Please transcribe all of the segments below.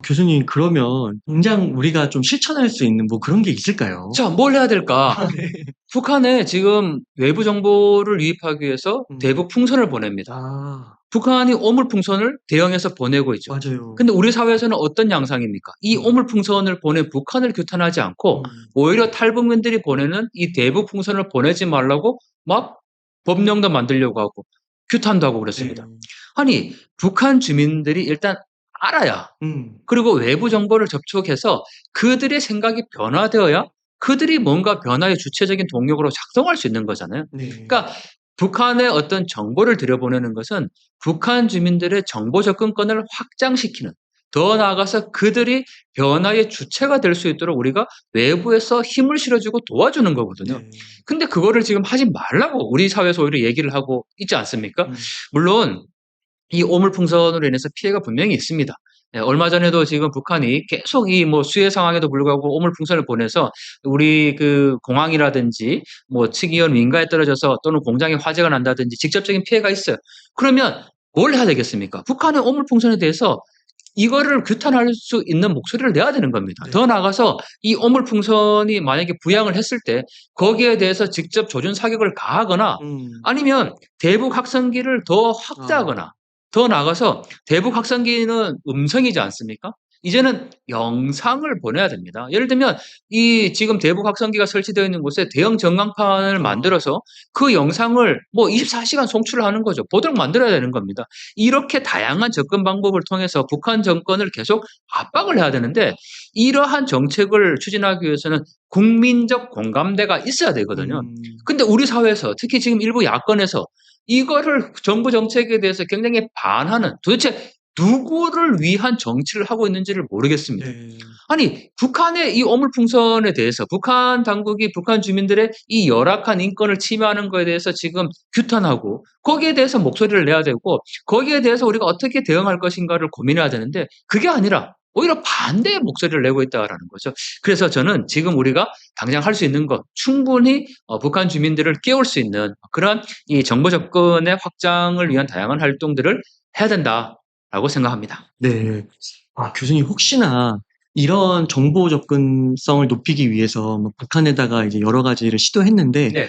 교수님, 그러면 당장 우리가 좀 실천할 수 있는 뭐 그런 게 있을까요? 자, 뭘 해야 될까? 아, 네. 북한에 지금 외부 정보를 유입하기 위해서 음. 대북 풍선을 보냅니다. 아, 북한이 오물풍선을 대형해서 보내고 있죠. 맞아요. 근데 우리 사회에서는 어떤 양상입니까? 이 음. 오물풍선을 보낸 북한을 규탄하지 않고 음. 오히려 탈북민들이 보내는 이 대북 풍선을 보내지 말라고 막 법령도 만들려고 하고 규탄도 하고 그랬습니다. 네. 아니, 북한 주민들이 일단 알아야, 음. 그리고 외부 정보를 접촉해서 그들의 생각이 변화되어야 그들이 뭔가 변화의 주체적인 동력으로 작동할 수 있는 거잖아요. 네. 그러니까 북한의 어떤 정보를 들여보내는 것은 북한 주민들의 정보 접근권을 확장시키는, 더 나아가서 그들이 변화의 주체가 될 수 있도록 우리가 외부에서 힘을 실어주고 도와주는 거거든요. 네. 근데 그거를 지금 하지 말라고 우리 사회에서 오히려 얘기를 하고 있지 않습니까? 음. 물론 이 오물풍선으로 인해서 피해가 분명히 있습니다. 예, 얼마 전에도 지금 북한이 계속 이 뭐 수해 상황에도 불구하고 오물풍선을 보내서 우리 그 공항이라든지 뭐 측이원 민가에 떨어져서 또는 공장에 화재가 난다든지 직접적인 피해가 있어요. 그러면 뭘 해야 되겠습니까? 북한의 오물풍선에 대해서 이거를 규탄할 수 있는 목소리를 내야 되는 겁니다. 네. 더 나아가서 이 오물풍선이 만약에 부양을 했을 때 거기에 대해서 직접 조준 사격을 가하거나 음. 아니면 대북 확성기를 더 아. 확대하거나, 더 나아가서 대북 확성기는 음성이지 않습니까? 이제는 영상을 보내야 됩니다. 예를 들면 이 지금 대북 확성기가 설치되어 있는 곳에 대형 전광판을 아. 만들어서 그 영상을 뭐 24시간 송출을 하는 거죠. 보도록 만들어야 되는 겁니다. 이렇게 다양한 접근 방법을 통해서 북한 정권을 계속 압박을 해야 되는데, 이러한 정책을 추진하기 위해서는 국민적 공감대가 있어야 되거든요. 음. 근데 우리 사회에서 특히 지금 일부 야권에서 이거를 정부 정책에 대해서 굉장히 반하는, 도대체 누구를 위한 정치를 하고 있는지를 모르겠습니다. 네. 아니, 북한의 이 오물풍선에 대해서 북한 당국이 북한 주민들의 이 열악한 인권을 침해하는 거에 대해서 지금 규탄하고 거기에 대해서 목소리를 내야 되고 거기에 대해서 우리가 어떻게 대응할 것인가를 고민해야 되는데, 그게 아니라 오히려 반대의 목소리를 내고 있다라는 거죠. 그래서 저는 지금 우리가 당장 할 수 있는 것, 충분히 북한 주민들을 깨울 수 있는 그런 이 정보 접근의 확장을 위한 다양한 활동들을 해야 된다라고 생각합니다. 네. 아, 교수님, 혹시나 이런 정보 접근성을 높이기 위해서 뭐 북한에다가 이제 여러 가지를 시도했는데 네,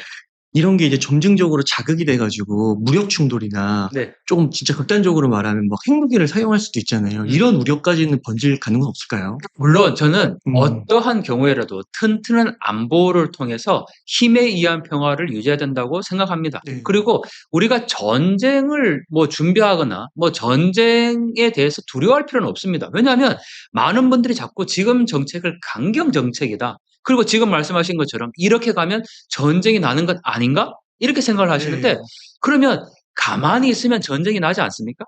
이런 게 이제 점증적으로 자극이 돼 가지고 무력 충돌이나 네. 조금 진짜 극단적으로 말하면 막 핵무기를 사용할 수도 있잖아요. 이런 우려까지는 번질 가능은 없을까요? 물론 저는 음. 어떠한 경우에라도 튼튼한 안보를 통해서 힘에 의한 평화를 유지해야 된다고 생각합니다. 네. 그리고 우리가 전쟁을 뭐 준비하거나 뭐 전쟁에 대해서 두려워할 필요는 없습니다. 왜냐하면 많은 분들이 자꾸 지금 정책을 강경 정책이다, 그리고 지금 말씀하신 것처럼 이렇게 가면 전쟁이 나는 것 아닌가? 이렇게 생각을 하시는데, 네. 그러면 가만히 있으면 전쟁이 나지 않습니까?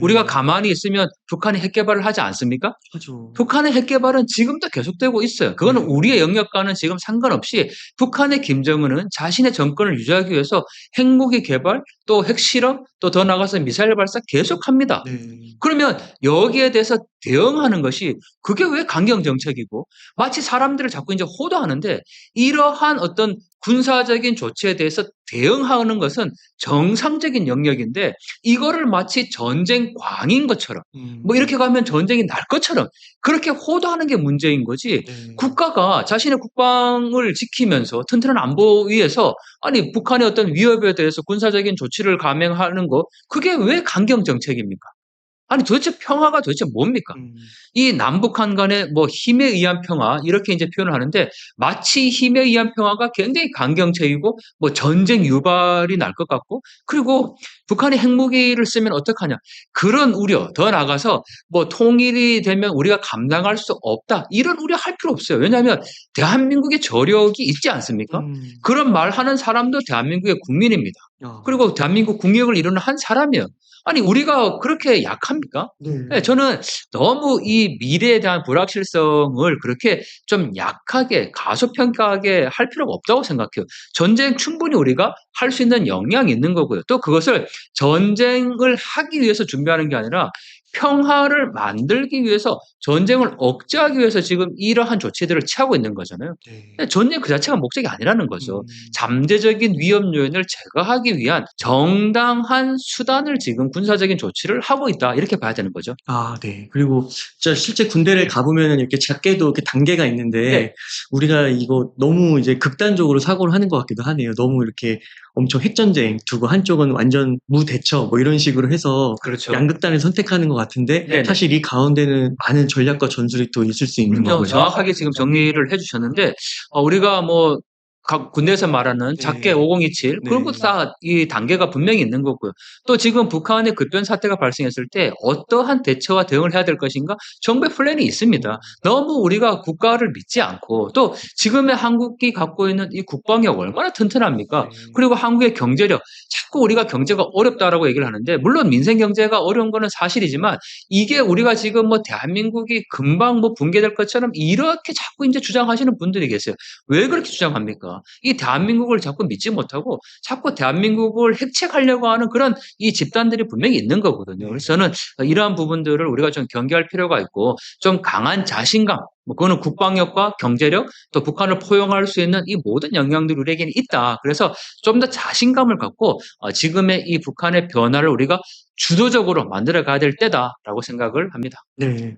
우리가 네. 가만히 있으면 북한이 핵 개발을 하지 않습니까? 하죠. 북한의 핵 개발은 지금도 계속되고 있어요. 그거는 네. 우리의 영역과는 지금 상관없이 북한의 김정은은 자신의 정권을 유지하기 위해서 핵무기 개발, 또 핵실험, 또 더 나아가서 미사일 발사 계속합니다. 네. 그러면 여기에 대해서 대응하는 것이, 그게 왜 강경 정책이고, 마치 사람들을 자꾸 이제 호도하는데, 이러한 어떤 군사적인 조치에 대해서 대응하는 것은 정상적인 영역인데, 이거를 마치 전쟁 광인 것처럼 뭐 음. 이렇게 가면 전쟁이 날 것처럼 그렇게 호도하는 게 문제인 거지, 네. 국가가 자신의 국방을 지키면서 튼튼한 안보 위해서 아니 북한의 어떤 위협에 대해서 군사적인 조치를 감행하는 거, 그게 왜 강경 정책입니까? 아니 도대체 평화가 도대체 뭡니까? 음. 이 남북한 간의 뭐 힘에 의한 평화 이렇게 이제 표현을 하는데, 마치 힘에 의한 평화가 굉장히 강경책이고 뭐 전쟁 유발이 날 것 같고, 그리고 북한이 핵무기를 쓰면 어떡하냐, 그런 우려, 더 나아가서 뭐 통일이 되면 우리가 감당할 수 없다 이런 우려할 필요 없어요. 왜냐하면 대한민국의 저력이 있지 않습니까? 음. 그런 말하는 사람도 대한민국의 국민입니다. 아. 그리고 대한민국 국력을 이루는 한 사람이에요. 아니 우리가 그렇게 약합니까? 네, 네. 저는 너무 이 미래에 대한 불확실성을 그렇게 좀 약하게 가소평가하게 할 필요가 없다고 생각해요. 전쟁 충분히 우리가 할 수 있는 역량이 있는 거고요. 또 그것을 전쟁을 하기 위해서 준비하는 게 아니라 평화를 만들기 위해서 전쟁을 억제하기 위해서 지금 이러한 조치들을 취하고 있는 거잖아요. 네. 근데 전쟁 그 자체가 목적이 아니라는 거죠. 음. 잠재적인 위험 요인을 제거하기 위한 정당한 수단을 지금 군사적인 조치를 하고 있다. 이렇게 봐야 되는 거죠. 아 네. 그리고 진짜 실제 군대를 가 보면은 이렇게 작게도 이렇게 단계가 네. 있는데 우리가 이거 너무 이제 극단적으로 사고를 하는 것 같기도 하네요. 너무 이렇게 엄청 핵전쟁 두고 한쪽은 완전 무대처 뭐 이런 식으로 해서 그렇죠. 양극단을 선택하는 것 같은데 네네. 사실 이 가운데는 많은 전략과 전술이 또 있을 수 있는 그럼요. 거고요. 정확하게 지금 정리를 해 주셨는데 우리가 뭐 각 군대에서 말하는 작게 네. 5027 네. 그리고 다 이 단계가 분명히 있는 거고요. 또 지금 북한의 급변 사태가 발생했을 때 어떠한 대처와 대응을 해야 될 것인가 정부의 플랜이 있습니다. 너무 우리가 국가를 믿지 않고 또 지금의 한국이 갖고 있는 이 국방력 얼마나 튼튼합니까? 네. 그리고 한국의 경제력 자꾸 우리가 경제가 어렵다라고 얘기를 하는데 물론 민생 경제가 어려운 거는 사실이지만 이게 우리가 지금 뭐 대한민국이 금방 뭐 붕괴될 것처럼 이렇게 자꾸 이제 주장하시는 분들이 계세요. 왜 그렇게 주장합니까? 이 대한민국을 자꾸 믿지 못하고 자꾸 대한민국을 핵책하려고 하는 그런 이 집단들이 분명히 있는 거거든요. 그래서 저는 이러한 부분들을 우리가 좀 경계할 필요가 있고 좀 강한 자신감, 뭐 그거는 국방력과 경제력, 또 북한을 포용할 수 있는 이 모든 역량들이 우리에게는 있다. 그래서 좀 더 자신감을 갖고 지금의 이 북한의 변화를 우리가 주도적으로 만들어 가야 될 때다라고 생각을 합니다. 네.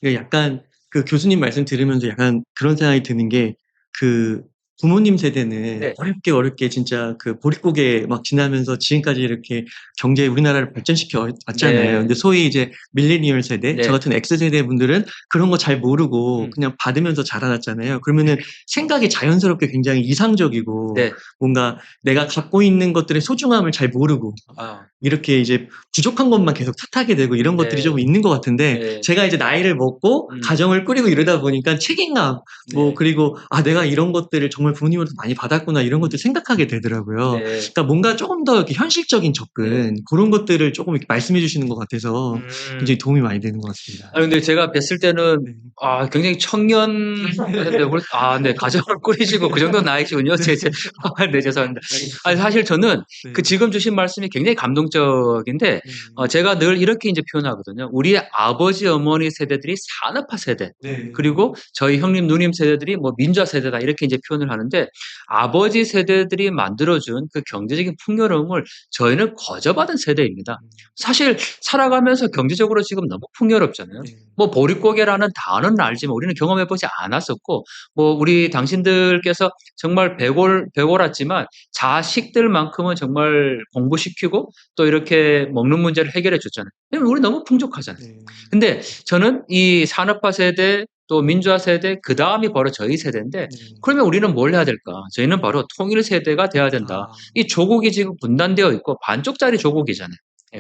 그 약간 그 교수님 말씀 들으면서 약간 그런 생각이 드는 게 그 부모님 세대는 네. 어렵게 진짜 그 보릿고개 막 지나면서 지금까지 이렇게 경제 우리나라를 발전시켜 왔잖아요. 네. 근데 소위 이제 밀레니얼 세대, 저 네. 같은 X세대 분들은 그런 거 잘 모르고 음. 그냥 받으면서 자라났잖아요. 그러면은 생각이 자연스럽게 굉장히 이상적이고 네. 뭔가 내가 갖고 있는 것들의 소중함을 잘 모르고 아. 이렇게 이제 부족한 것만 계속 탓하게 되고 이런 것들이 네. 좀 있는 것 같은데 네. 제가 이제 나이를 먹고 가정을 꾸리고 이러다 보니까 책임감 뭐 네. 그리고 '아 내가 이런 것들을 정말 부모님으로부터 많이 받았구나.' 이런 것들을 생각하게 되더라고요. 네. 그러니까 뭔가 쪼금 더 이렇게 현실적인 접근 고런 것들을 쪼금 이렇게 말씀해 주시는 것 같아서 굉장히 도움이 많이 되는 것 같습니다. 근데 제가 뵀을 때는 네. 굉장히 청년 같은데 네, 가정을 꾸리시고 그 정도 나이시군요. 네, 죄송합니다. 아니, 사실 저는 네. 그 지금 주신 말씀이 굉장히 감동적인데, 제가 늘 이렇게 이제 표현하거든요. 우리의 아버지, 어머니 세대들이 산업화 세대, 네. 그리고 저희 형님, 누님 세대들이 뭐 민주화 세대다 이렇게 이제 표현을 하는데, 아버지 세대들이 만들어준 그 경제적인 풍요로움을 저희는 거저받은 세대입니다. 사실 살아가면서 경제적으로 지금 너무 풍요롭잖아요. 네. 뭐 보릿고개라는 단어는 알지만 우리는 경험해 보지 않았었고, 뭐 우리 당신들께서 정말 배골았지만 자식들만큼은 정말 공부시키고 또 이렇게 먹는 문제를 해결해 줬잖아요. 왜냐면 우리 너무 풍족하잖아요. 네. 근데 저는 이 산업화 세대 또 민주화 세대 그다음이 바로 저희 세대인데 그러면 우리는 뭘 해야 될까? 저희는 바로 통일 세대가 돼야 된다. 아. 이 조국이 지금 분단되어 있고 반쪽짜리 조국이잖아요.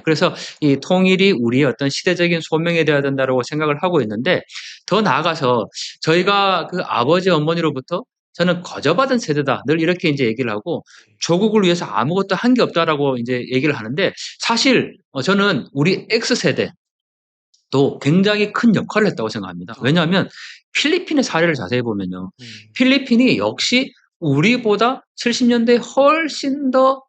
그래서 이 통일이 우리의 어떤 시대적인 소명이 되어야 된다고 생각을 하고 있는데 더 나아가서 저희가 그 아버지 어머니로부터 저는 거저받은 세대다. 늘 이렇게 이제 얘기를 하고 조국을 위해서 아무것도 한 게 없다라고 이제 얘기를 하는데 사실 저는 우리 X세대 또 굉장히 큰 역할을 했다고 생각합니다. 왜냐하면 필리핀의 사례를 자세히 보면요. 필리핀이 역시 우리보다 70년대에 훨씬 더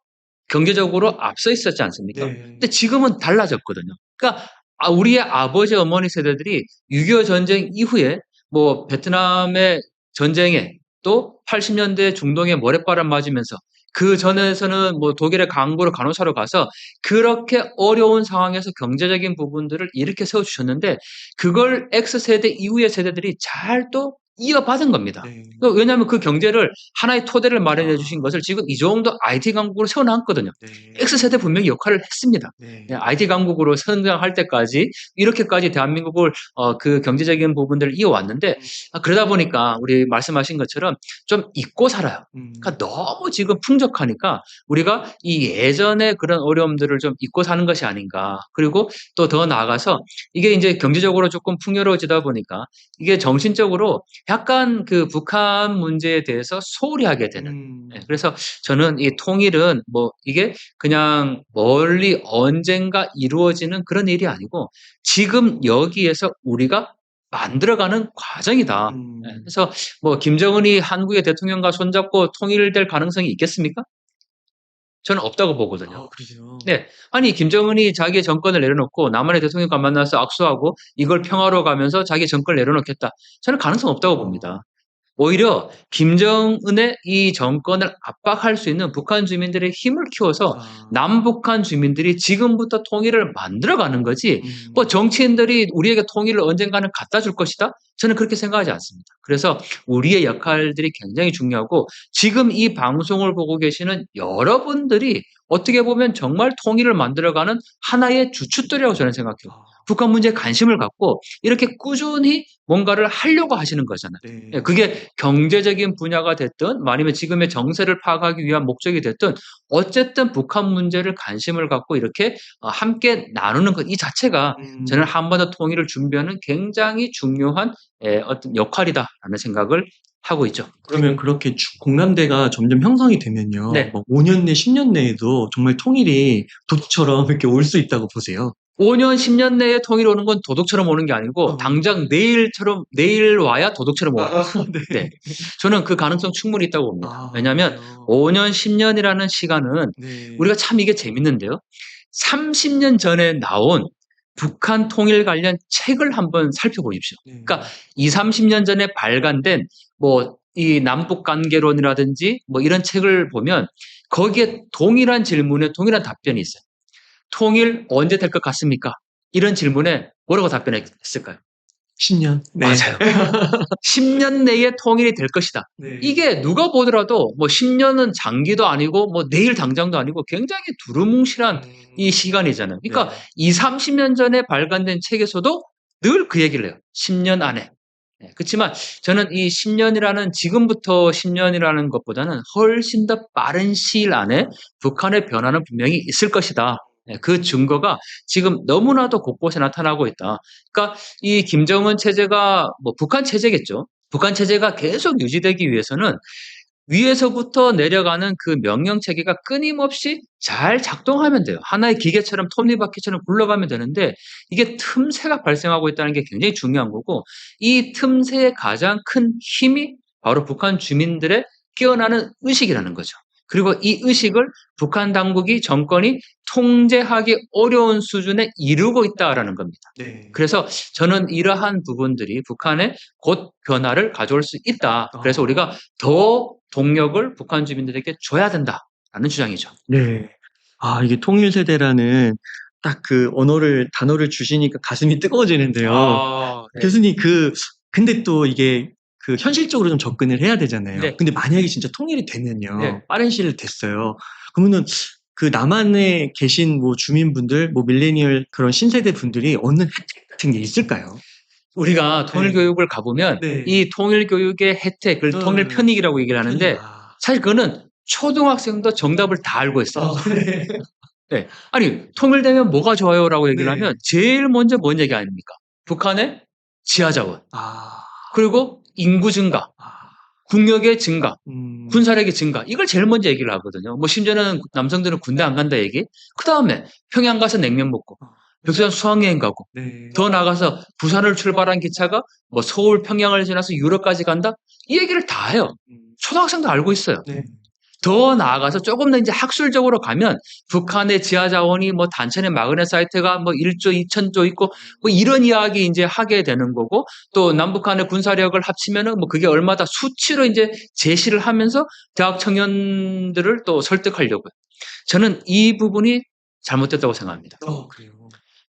경제적으로 앞서 있었지 않습니까? 네. 근데 지금은 달라졌거든요. 그러니까 우리의 아버지 어머니 세대들이 6.25 전쟁 이후에 뭐 베트남의 전쟁에 또 80년대 중동의 모래바람 맞으면서 그 전에서는 뭐 독일의 강부로 간호사로 가서 그렇게 어려운 상황에서 경제적인 부분들을 이렇게 세워주셨는데 그걸 X세대 이후의 세대들이 잘 또 이어받은 겁니다. 네. 왜냐하면 그 경제를 하나의 토대를 마련해 주신 것을 지금 이 정도 IT 강국으로 세워놨거든요. 네. X세대 분명히 역할을 했습니다. 네. IT 강국으로 성장할 때까지 이렇게까지 대한민국을 그 경제적인 부분들을 이어왔는데 그러다 보니까 우리 말씀하신 것처럼 좀 잊고 살아요. 그러니까 너무 지금 풍족하니까 우리가 이 예전의 그런 어려움들을 좀 잊고 사는 것이 아닌가. 그리고 또 더 나아가서 이게 이제 경제적으로 조금 풍요로워지다 보니까 이게 정신적으로 약간 그 북한 문제에 대해서 소홀히 하게 되는. 그래서 저는 이 통일은 뭐 이게 그냥 멀리 언젠가 이루어지는 그런 일이 아니고 지금 여기에서 우리가 만들어가는 과정이다. 그래서 뭐 김정은이 한국의 대통령과 손잡고 통일될 가능성이 있겠습니까? 저는 없다고 보거든요. 아, 그러세요? 네. 아니, 김정은이 자기의 정권을 내려놓고 남한의 대통령과 만나서 악수하고 이걸 평화로 가면서 자기 정권을 내려놓겠다. 저는 가능성 없다고 봅니다. 오히려 김정은의 이 정권을 압박할 수 있는 북한 주민들의 힘을 키워서 아, 남북한 주민들이 지금부터 통일을 만들어가는 거지, 뭐 정치인들이 우리에게 통일을 언젠가는 갖다 줄 것이다? 저는 그렇게 생각하지 않습니다. 그래서 우리의 역할들이 굉장히 중요하고, 지금 이 방송을 보고 계시는 여러분들이 어떻게 보면 정말 통일을 만들어가는 하나의 주춧돌이라고 저는 생각해요. 아, 북한 문제에 관심을 갖고 이렇게 꾸준히 뭔가를 하려고 하시는 거잖아요. 네. 예, 그게 경제적인 분야가 됐든 아니면 지금의 정세를 파악하기 위한 목적이 됐든 어쨌든 북한 문제를 관심을 갖고 이렇게 함께 나누는 것 이 자체가 저는 한 번 더 통일을 준비하는 굉장히 중요한 어떤 역할이다라는 생각을 하고 있죠. 그러면 그렇게 공감대가 점점 형성이 되면요. 네. 뭐 5년 내, 10년 내에도 정말 통일이 도처럼 이렇게 올 수 있다고 보세요. 5년, 10년 내에 통일이 오는 건 도둑처럼 오는 게 아니고 어. 당장 내일 와야 도둑처럼 오고. 네. 네. 저는 그 가능성 충분히 있다고 봅니다. 아, 왜냐하면 그래요? 5년, 10년이라는 시간은 네. 우리가 참 이게 재밌는데요. 30년 전에 나온 북한 통일 관련 책을 한번 살펴보십시오. 네. 그러니까 2, 30년 전에 발간된 뭐 이 남북 관계론이라든지 뭐 이런 책을 보면 거기에 동일한 질문에 동일한 답변이 있어요. 통일 언제 될 것 같습니까? 이런 질문에 뭐라고 답변했을까요? 10년? 네. 맞아요. 10년 내에 통일이 될 것이다. 네. 이게 누가 보더라도 뭐 10년은 장기도 아니고 뭐 내일 당장도 아니고 굉장히 두루뭉실한 이 시간이잖아요. 그러니까 네. 2, 30년 전에 발간된 책에서도 늘 그 얘기를 해요. 10년 안에. 네, 그렇지만 저는 이 10년이라는 지금부터 10년이라는 것보다는 훨씬 더 빠른 시일 안에 북한의 변화는 분명히 있을 것이다. 네, 그 증거가 지금 너무나도 곳곳에 나타나고 있다. 그러니까 이 김정은 체제가 뭐 북한 체제겠죠. 북한 체제가 계속 유지되기 위해서는 위에서부터 내려가는 그 명령 체계가 끊임없이 잘 작동하면 돼요. 하나의 기계처럼 톱니바퀴처럼 굴러가면 되는데 이게 틈새가 발생하고 있다는 게 굉장히 중요한 거고, 이 틈새의 가장 큰 힘이 바로 북한 주민들의 깨어나는 의식이라는 거죠. 그리고 이 의식을 북한 당국이 정권이 통제하기 어려운 수준에 이르고 있다라는 겁니다. 네. 그래서 저는 이러한 부분들이 북한에 곧 변화를 가져올 수 있다. 그래서 우리가 더 동력을 북한 주민들에게 줘야 된다라는 주장이죠. 네. 아, 이게 통일 세대라는 딱 그 단어를 주시니까 가슴이 뜨거워지는데요. 네. 교수님, 근데 또 이게 현실적으로 좀 접근을 해야 되잖아요. 네. 근데 만약에 진짜 통일이 되면요. 네. 빠른 시일 됐어요. 그러면은 그 남한에 계신 뭐 주민분들, 뭐 밀레니얼 그런 신세대 분들이 얻는 혜택 같은 게 있을까요? 우리가 통일 네. 교육을 가보면 네. 이 통일 교육의 혜택, 그걸 통일 편익이라고 얘기를 하는데 사실 그거는 초등학생도 정답을 다 알고 있어요. 네. 네. 아니, 통일되면 뭐가 좋아요라고 얘기를 네. 하면 제일 먼저 뭔 얘기 아닙니까? 북한의 지하자원, 아, 그리고 인구 증가, 국력의 증가, 군사력의 증가, 이걸 제일 먼저 얘기를 하거든요. 뭐 심지어는 남성들은 군대 안 간다 얘기. 그 다음에 평양 가서 냉면 먹고, 백두산 수학여행 가고, 네. 더 나가서 부산을 출발한 기차가 뭐 서울 평양을 지나서 유럽까지 간다? 이 얘기를 다 해요. 초등학생도 알고 있어요. 네. 더 나아가서 조금 더 이제 학술적으로 가면 북한의 지하 자원이 뭐 단천의 마그네 사이트가 뭐 1조, 2천조 있고 뭐 이런 이야기 이제 하게 되는 거고, 또 남북한의 군사력을 합치면은 뭐 그게 얼마다 수치로 이제 제시를 하면서 대학 청년들을 또 설득하려고요. 저는 이 부분이 잘못됐다고 생각합니다. 그래요.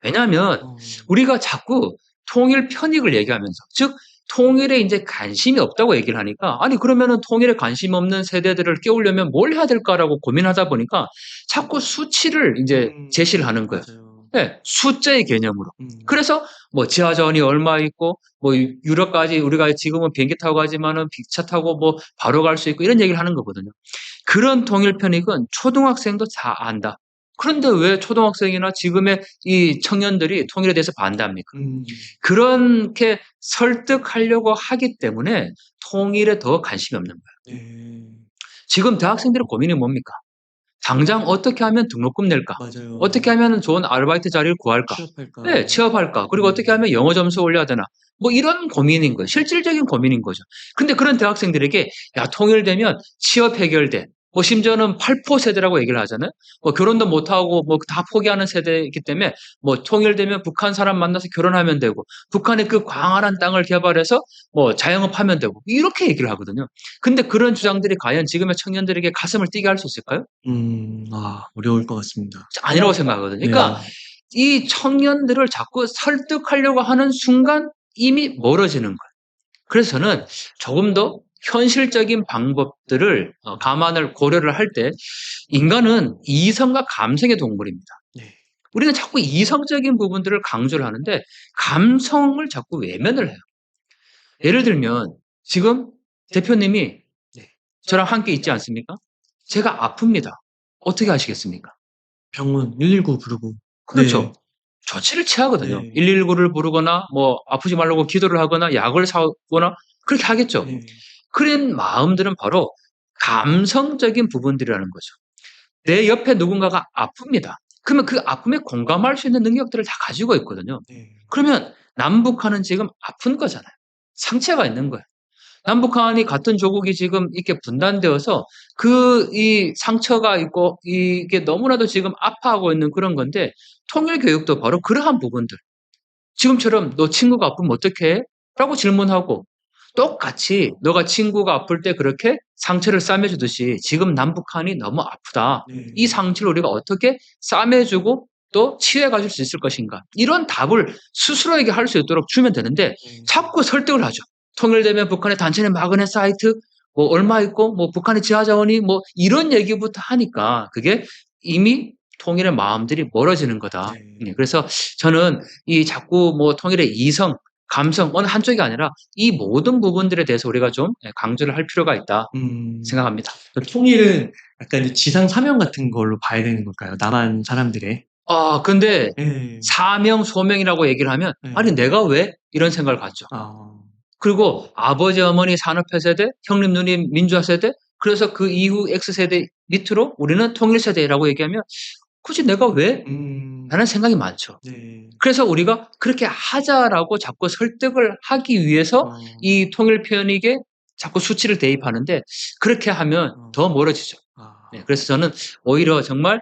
왜냐하면 우리가 자꾸 통일 편익을 얘기하면서, 즉 통일에 이제 관심이 없다고 얘기를 하니까, 아니 그러면은 통일에 관심 없는 세대들을 깨우려면 뭘 해야 될까라고 고민하다 보니까 자꾸 수치를 이제 제시를 하는 거예요. 맞아요. 네, 숫자의 개념으로. 그래서 뭐 지하자원이 얼마 있고 뭐 유럽까지 우리가 지금은 비행기 타고 가지만은 기차 타고 뭐 바로 갈 수 있고 이런 얘기를 하는 거거든요. 그런 통일 편익은 초등학생도 다 안다. 그런데 왜 초등학생이나 지금의 이 청년들이 통일에 대해서 반대합니까? 그렇게 설득하려고 하기 때문에 통일에 더 관심이 없는 거예요. 네. 지금 대학생들의 고민이 뭡니까? 당장 어떻게 하면 등록금 낼까? 맞아요. 어떻게 하면 좋은 아르바이트 자리를 구할까? 취업할까? 네, 취업할까? 그리고 어떻게 하면 영어 점수 올려야 되나? 뭐 이런 고민인 거예요. 실질적인 고민인 거죠. 근데 그런 대학생들에게 야, 통일되면 취업 해결돼. 뭐 심지어는 8포 세대라고 얘기를 하잖아요. 뭐 결혼도 못하고 뭐 다 포기하는 세대이기 때문에 뭐 통일되면 북한 사람 만나서 결혼하면 되고 북한의 그 광활한 땅을 개발해서 뭐 자영업하면 되고 이렇게 얘기를 하거든요. 근데 그런 주장들이 과연 지금의 청년들에게 가슴을 뛰게 할 수 있을까요? 어려울 것 같습니다. 아니라고 생각하거든요. 네. 그러니까 이 청년들을 자꾸 설득하려고 하는 순간 이미 멀어지는 거예요. 그래서 저는 조금 더 현실적인 방법들을 감안을 고려를 할 때 인간은 이성과 감성의 동물입니다. 네. 우리는 자꾸 이성적인 부분들을 강조를 하는데 감성을 자꾸 외면을 해요. 예를 들면 지금 대표님이 네. 저랑 함께 있지 않습니까? 제가 아픕니다. 어떻게 하시겠습니까? 병원 119 부르고. 그렇죠. 네. 조치를 취하거든요. 네. 119를 부르거나 뭐 아프지 말라고 기도를 하거나 약을 사거나 그렇게 하겠죠. 네. 그런 마음들은 바로 감성적인 부분들이라는 거죠. 내 옆에 누군가가 아픕니다. 그러면 그 아픔에 공감할 수 있는 능력들을 다 가지고 있거든요. 네. 그러면 남북한은 지금 아픈 거잖아요. 상처가 있는 거예요. 남북한이 같은 조국이 지금 이렇게 분단되어서 이 상처가 있고 이게 너무나도 지금 아파하고 있는 그런 건데 통일 교육도 바로 그러한 부분들. 지금처럼 "너 친구가 아프면 어떡해?" 라고 질문하고 똑같이 너가 친구가 아플 때 그렇게 상처를 싸매 주듯이 "지금 남북한이 너무 아프다. 네. 이 상처를 우리가 어떻게 싸매 주고 또 치유해 가줄 수 있을 것인가." 이런 답을 스스로에게 할 수 있도록 주면 되는데 네. 자꾸 설득을 하죠. 통일되면 북한의 단체내 마그넷 사이트 뭐 얼마 있고 뭐 북한의 지하 자원이 뭐 이런 얘기부터 하니까 그게 이미 통일의 마음들이 멀어지는 거다. 네. 그래서 저는 이 자꾸 뭐 통일의 이성, 감성 어느 한쪽이 아니라 이 모든 부분들에 대해서 우리가 좀 강조를 할 필요가 있다 생각합니다. 통일은 약간 이제 지상 사명 같은 걸로 봐야 되는 걸까요? 남한 사람들의. 근데 예. 사명, 소명이라고 얘기를 하면 네. 아니 내가 왜? 이런 생각을 갖죠. 아. 그리고 아버지, 어머니 산업화 세대, 형님, 누님 민주화 세대, 그래서 그 이후 X세대 밑으로 우리는 통일 세대라고 얘기하면 굳이 내가 왜? 라는 생각이 많죠. 네. 그래서 우리가 그렇게 하자라고 자꾸 설득을 하기 위해서 이 통일 표현에게 자꾸 수치를 대입하는데 그렇게 하면 더 멀어지죠. 그래서 저는 오히려 정말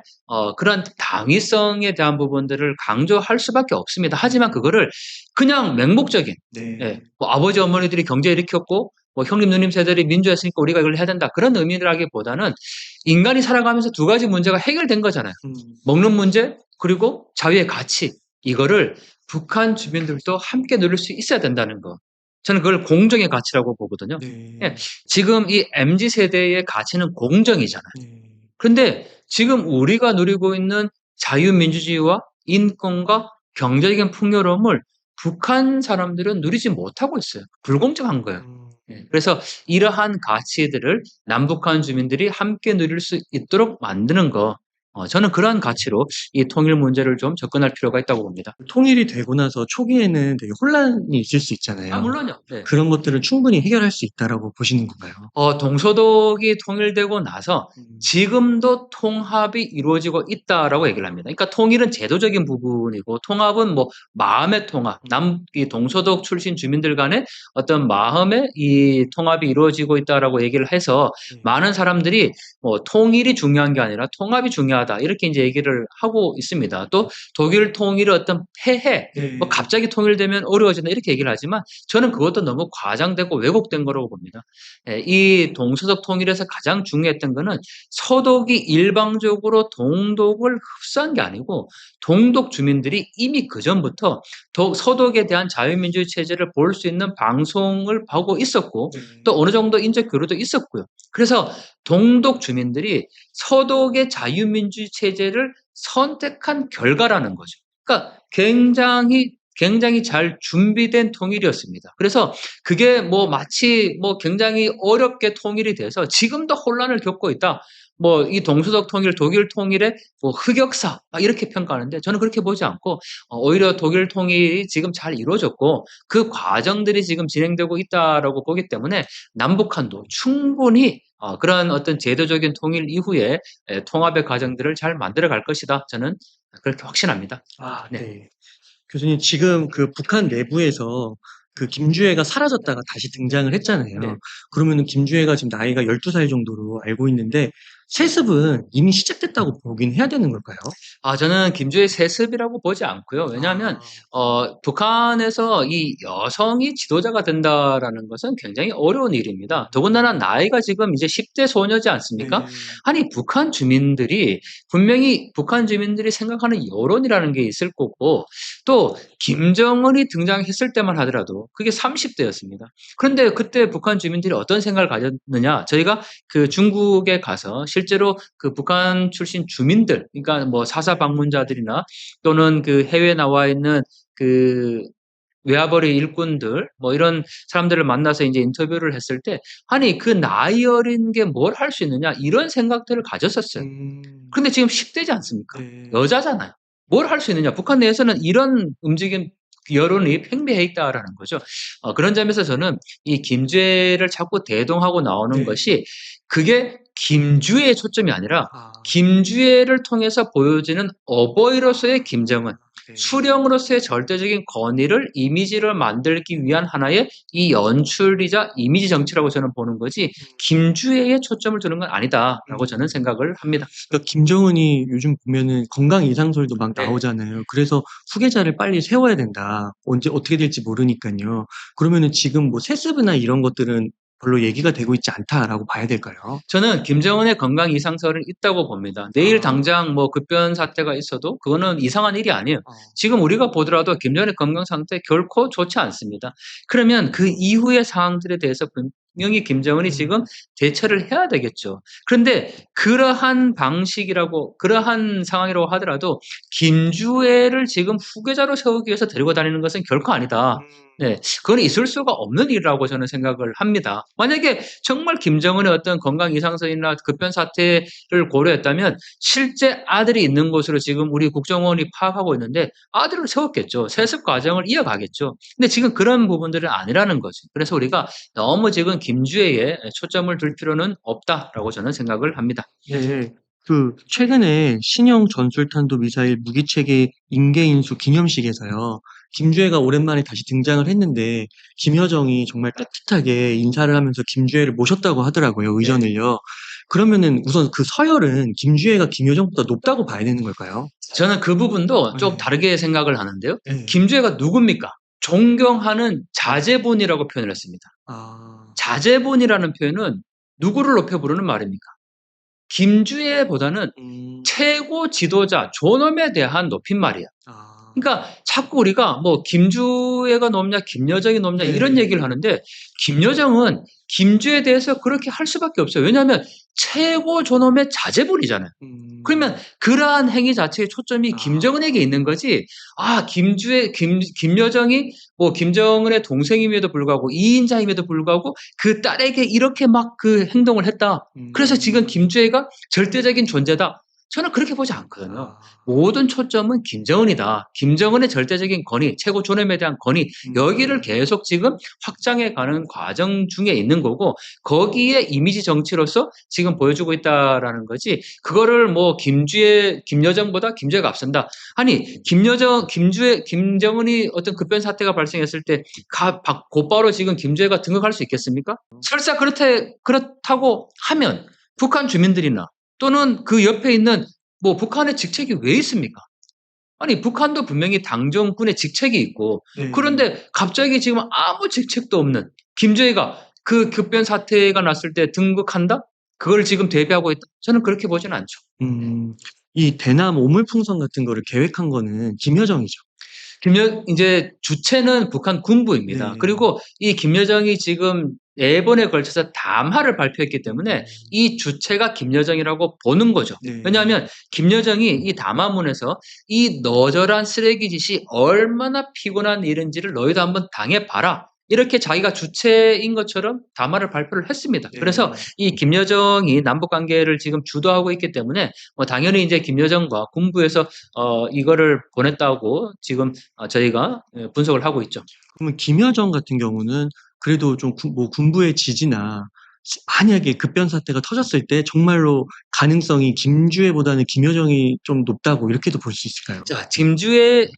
그런 당위성에 대한 부분들을 강조할 수밖에 없습니다. 하지만 그거를 그냥 맹목적인 네. 뭐 아버지 어머니들이 경제 일으켰고 뭐 형님 누님 세대들이 민주화했으니까 우리가 이걸 해야 된다 그런 의미라기보다는 인간이 살아가면서 두 가지 문제가 해결된 거잖아요. 먹는 문제 그리고 자유의 가치 이거를 북한 주민들도 함께 누릴 수 있어야 된다는 거. 저는 그걸 공정의 가치라고 보거든요. 네. 지금 이 MZ 세대의 가치는 공정이잖아요. 네. 그런데 지금 우리가 누리고 있는 자유민주주의와 인권과 경제적인 풍요로움을 북한 사람들은 누리지 못하고 있어요. 불공정한 거예요. 그래서 이러한 가치들을 남북한 주민들이 함께 누릴 수 있도록 만드는 거. 저는 그러한 가치로 이 통일 문제를 좀 접근할 필요가 있다고 봅니다. 통일이 되고 나서 초기에는 되게 혼란이 있을 수 있잖아요. 물론요. 네. 그런 것들을 충분히 해결할 수 있다라고 보시는 건가요? 동서독이 통일되고 나서 지금도 통합이 이루어지고 있다라고 얘기를 합니다. 그러니까 통일은 제도적인 부분이고 통합은 뭐 마음의 통합, 이 동서독 출신 주민들 간의 어떤 마음의 이 통합이 이루어지고 있다라고 얘기를 해서 많은 사람들이 뭐 통일이 중요한 게 아니라 통합이 중요하다 이렇게 이제 얘기를 하고 있습니다. 또 독일 통일의 어떤 폐해, 뭐 갑자기 통일되면 어려워진다 이렇게 얘기를 하지만 저는 그것도 너무 과장되고 왜곡된 거라고 봅니다. 이 동서독 통일에서 가장 중요했던 거는 서독이 일방적으로 동독을 흡수한 게 아니고 동독 주민들이 이미 그전부터 서독에 대한 자유민주주의 체제를 볼 수 있는 방송을 보고 있었고 또 어느 정도 인적 교류도 있었고요. 그래서 동독 주민들이 서독의 자유민주주의 체제를 선택한 결과라는 거죠. 그러니까 굉장히 잘 준비된 통일이었습니다. 그래서 그게 뭐 마치 뭐 굉장히 어렵게 통일이 돼서 지금도 혼란을 겪고 있다. 뭐 이 동서독 통일, 독일 통일의 뭐 흑역사 이렇게 평가하는데 저는 그렇게 보지 않고 오히려 독일 통일이 지금 잘 이루어졌고 그 과정들이 지금 진행되고 있다라고 보기 때문에 남북한도 충분히 그런 어떤 제도적인 통일 이후에 통합의 과정들을 잘 만들어 갈 것이다. 저는 그렇게 확신합니다. 네. 교수님 지금 그 북한 내부에서 그 김주애가 사라졌다가 다시 등장을 했잖아요. 네. 그러면은 김주애가 지금 나이가 12살 정도로 알고 있는데 세습은 이미 시작됐다고 보긴 해야 되는 걸까요? 저는 김주의 세습이라고 보지 않고요. 왜냐하면 북한에서 이 여성이 지도자가 된다라는 것은 굉장히 어려운 일입니다. 더군다나 나이가 지금 이제 10대 소녀지 않습니까? 네. 아니 북한 주민들이 분명히 북한 주민들이 생각하는 여론이라는 게 있을 거고 또 김정은이 등장했을 때만 하더라도 그게 30대였습니다. 그런데 그때 북한 주민들이 어떤 생각을 가졌느냐? 저희가 그 중국에 가서 실제로 그 북한 출신 주민들, 그러니까 뭐 사사 방문자들이나 또는 그 해외에 나와 있는 그 외화벌이 일꾼들, 뭐 이런 사람들을 만나서 이제 인터뷰를 했을 때, 아니, 그 나이 어린 게 뭘 할 수 있느냐, 이런 생각들을 가졌었어요. 음. 근데 지금 10대지 않습니까? 네. 여자잖아요. 뭘 할 수 있느냐. 북한 내에서는 이런 움직임, 여론이 팽배해 있다라는 거죠. 그런 점에서 저는 이 김주애를 자꾸 대동하고 나오는 네. 것이 그게 김주애의 초점이 아니라 아. 김주애를 통해서 보여지는 어버이로서의 김정은, 네. 수령으로서의 절대적인 권위를 이미지를 만들기 위한 하나의 이 연출이자 이미지 정치라고 저는 보는 거지 김주애에 초점을 두는 건 아니다라고 저는 생각을 합니다. 그러니까 김정은이 요즘 보면은 건강 이상설도 막 네. 나오잖아요. 그래서 후계자를 빨리 세워야 된다. 언제 어떻게 될지 모르니까요. 그러면은 지금 뭐 세습이나 이런 것들은 별로 얘기가 되고 있지 않다라고 봐야 될까요? 저는 김정은의 건강 이상설은 있다고 봅니다. 내일 당장 뭐 급변 사태가 있어도 그거는 이상한 일이 아니에요. 지금 우리가 보더라도 김정은의 건강 상태 결코 좋지 않습니다. 그러면 그 이후의 상황들에 대해서 분명히 김정은이 지금 대처를 해야 되겠죠. 그런데 그러한 방식이라고 그러한 상황이라고 하더라도 김주애를 지금 후계자로 세우기 위해서 데리고 다니는 것은 결코 아니다. 네, 그건 있을 수가 없는 일이라고 저는 생각을 합니다. 만약에 정말 김정은의 어떤 건강 이상선이나 급변 사태를 고려했다면 실제 아들이 있는 곳으로 지금 우리 국정원이 파악하고 있는데 아들을 세웠겠죠. 세습 과정을 이어가겠죠. 근데 지금 그런 부분들은 아니라는 거죠. 그래서 우리가 너무 지금 김주애에 초점을 둘 필요는 없다라고 저는 생각을 합니다. 네. 그 최근에 신형 전술탄도 미사일 무기체계 인계인수 기념식에서요. 김주애가 오랜만에 다시 등장을 했는데 김여정이 정말 따뜻하게 인사를 하면서 김주애를 모셨다고 하더라고요. 의전을요. 그러면은 우선 그 서열은 김주애가 김여정보다 높다고 봐야 되는 걸까요? 저는 그 부분도 좀 네. 다르게 생각을 하는데요. 네. 김주애가 누굽니까? 존경하는 자제분이라고 표현을 했습니다. 아. 자제분이라는 표현은 누구를 높여 부르는 말입니까? 김주애보다는 음. 최고 지도자 존엄에 대한 높임말이야. 아. 그러니까 자꾸 우리가 뭐 김주애가 높냐, 김여정이 높냐 이런 네. 얘기를 하는데 김여정은 김주애에 대해서 그렇게 할 수밖에 없어요. 왜냐하면 최고 존엄의 자제분이잖아요. 그러면 그러한 행위 자체의 초점이 김정은에게 있는 거지. 김여정이 뭐 김정은의 동생임에도 불구하고 2인자임에도 불구하고 그 딸에게 이렇게 막 그 행동을 했다. 그래서 지금 김주애가 절대적인 존재다. 저는 그렇게 보지 않거든요. 모든 초점은 김정은이다. 김정은의 절대적인 권위, 최고 존엄에 대한 권위, 여기를 계속 지금 확장해 가는 과정 중에 있는 거고, 거기에 이미지 정치로서 지금 보여주고 있다라는 거지, 그거를 뭐 김여정보다 김주애가 앞선다. 아니, 김정은이 어떤 급변 사태가 발생했을 때, 곧바로 지금 김주애가 등극할 수 있겠습니까? 설사 그렇다고 하면, 북한 주민들이나 또는 그 옆에 있는 뭐 북한의 직책이 왜 있습니까? 아니 북한도 분명히 당정군의 직책이 있고 그런데 갑자기 지금 아무 직책도 없는 김주애가 그 급변 사태가 났을 때 등극한다? 그걸 지금 대비하고 있다? 저는 그렇게 보지는 않죠. 이 대남 오물풍선 같은 거를 계획한 거는 김여정이죠. 이제 주체는 북한 군부입니다. 네. 그리고 이 김여정이 지금 4번에 걸쳐서 담화를 발표했기 때문에 이 주체가 김여정이라고 보는 거죠. 네. 왜냐하면 김여정이 이 담화문에서 이 너절한 쓰레기 짓이 얼마나 피곤한 일인지를 너희도 한번 당해봐라. 이렇게 자기가 주체인 것처럼 담화를 발표를 했습니다. 네. 그래서 이 김여정이 남북 관계를 지금 주도하고 있기 때문에 뭐 당연히 이제 김여정과 군부에서 이거를 보냈다고 지금 저희가 분석을 하고 있죠. 그러면 김여정 같은 경우는 그래도 좀 뭐 군부의 지지나 만약에 급변 사태가 터졌을 때 정말로 가능성이 김주애보다는 김여정이 좀 높다고 이렇게도 볼 수 있을까요? 자,